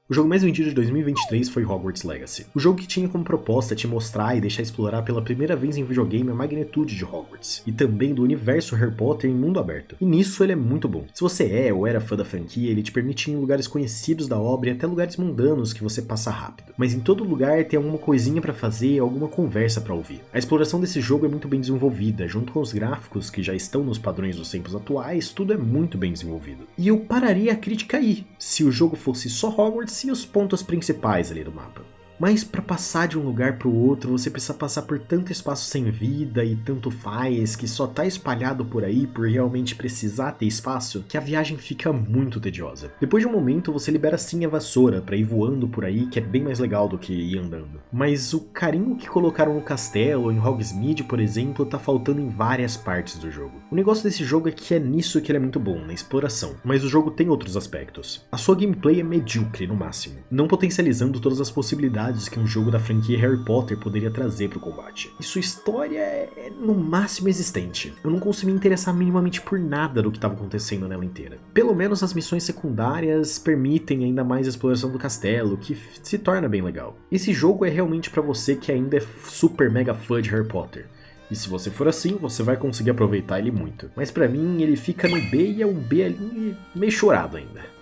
O jogo mais vendido de 2023 foi Hogwarts Legacy. O jogo que tinha como proposta te mostrar e deixar explorar pela primeira vez em videogame a magnitude de Hogwarts, e também do universo Harry Potter em mundo aberto. E nisso ele é muito bom. Se você é ou era fã da franquia, ele te permite ir em lugares conhecidos da obra e até lugares mundanos que você passa rápido. Mas em todo lugar tem alguma coisinha pra fazer, alguma conversa pra ouvir. A exploração desse jogo é muito bem desenvolvida, junto com os gráficos que já estão nos padrões dos tempos atuais, tudo é muito bem desenvolvido. E eu pararia a crítica aí, se o jogo fosse só Hogwarts e os pontos principais ali do mapa. Mas para passar de um lugar para o outro, você precisa passar por tanto espaço sem vida e tanto faz que só tá espalhado por aí por realmente precisar ter espaço, que a viagem fica muito tediosa. Depois de um momento, você libera sim a vassoura para ir voando por aí, que é bem mais legal do que ir andando. Mas o carinho que colocaram no castelo, em Hogsmeade, por exemplo, tá faltando em várias partes do jogo. O negócio desse jogo é que é nisso que ele é muito bom, na exploração. Mas o jogo tem outros aspectos. A sua gameplay é medíocre no máximo, não potencializando todas as possibilidades que um jogo da franquia Harry Potter poderia trazer para o combate. E sua história é no máximo existente. Eu não consegui me interessar minimamente por nada do que estava acontecendo nela inteira. Pelo menos as missões secundárias permitem ainda mais a exploração do castelo, que se torna bem legal. Esse jogo é realmente para você que ainda é super mega fã de Harry Potter. E se você for assim, você vai conseguir aproveitar ele muito. Mas pra mim, ele fica no B e é um B ali meio chorado ainda.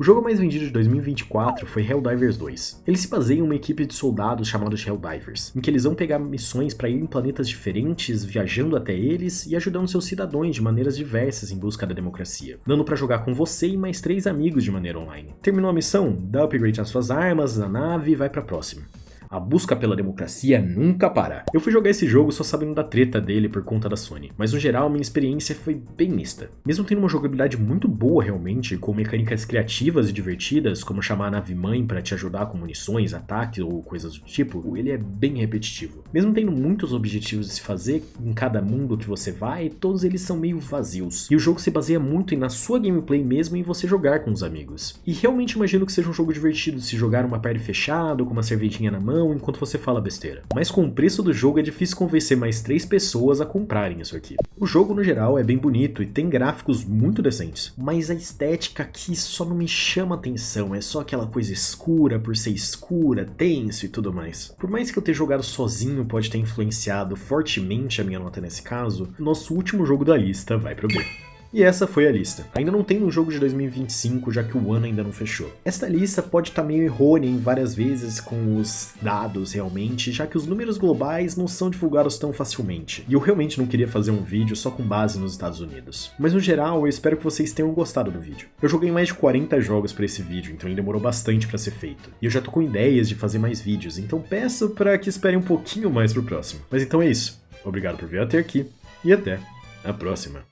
O jogo mais vendido de 2024 foi Helldivers 2. Ele se baseia em uma equipe de soldados chamados Helldivers, em que eles vão pegar missões para ir em planetas diferentes, viajando até eles e ajudando seus cidadãos de maneiras diversas em busca da democracia, dando para jogar com você e mais 3 amigos de maneira online. Terminou a missão? Dá upgrade nas suas armas, na nave e vai pra próxima. A busca pela democracia nunca para. Eu fui jogar esse jogo só sabendo da treta dele por conta da Sony, mas no geral minha experiência foi bem mista. Mesmo tendo uma jogabilidade muito boa realmente, com mecânicas criativas e divertidas, como chamar a nave-mãe para te ajudar com munições, ataques ou coisas do tipo, ele é bem repetitivo. Mesmo tendo muitos objetivos de se fazer em cada mundo que você vai, todos eles são meio vazios. E o jogo se baseia muito na sua gameplay mesmo em você jogar com os amigos. E realmente imagino que seja um jogo divertido se jogar uma party fechado, com uma cervejinha na mão, enquanto você fala besteira. Mas com o preço do jogo é difícil convencer mais 3 pessoas a comprarem isso aqui. O jogo no geral é bem bonito e tem gráficos muito decentes, mas a estética aqui só não me chama atenção, é só aquela coisa escura por ser escura, tenso e tudo mais. Por mais que eu tenha jogado sozinho pode ter influenciado fortemente a minha nota nesse caso, nosso último jogo da lista vai pro B. E essa foi a lista. Ainda não tem um jogo de 2025, já que o ano ainda não fechou. Esta lista pode estar meio errônea em várias vezes com os dados realmente, já que os números globais não são divulgados tão facilmente. E eu realmente não queria fazer um vídeo só com base nos Estados Unidos. Mas no geral, eu espero que vocês tenham gostado do vídeo. Eu joguei mais de 40 jogos para esse vídeo, então ele demorou bastante para ser feito. E eu já tô com ideias de fazer mais vídeos, então peço para que esperem um pouquinho mais pro próximo. Mas então é isso. Obrigado por vir até aqui e até a próxima.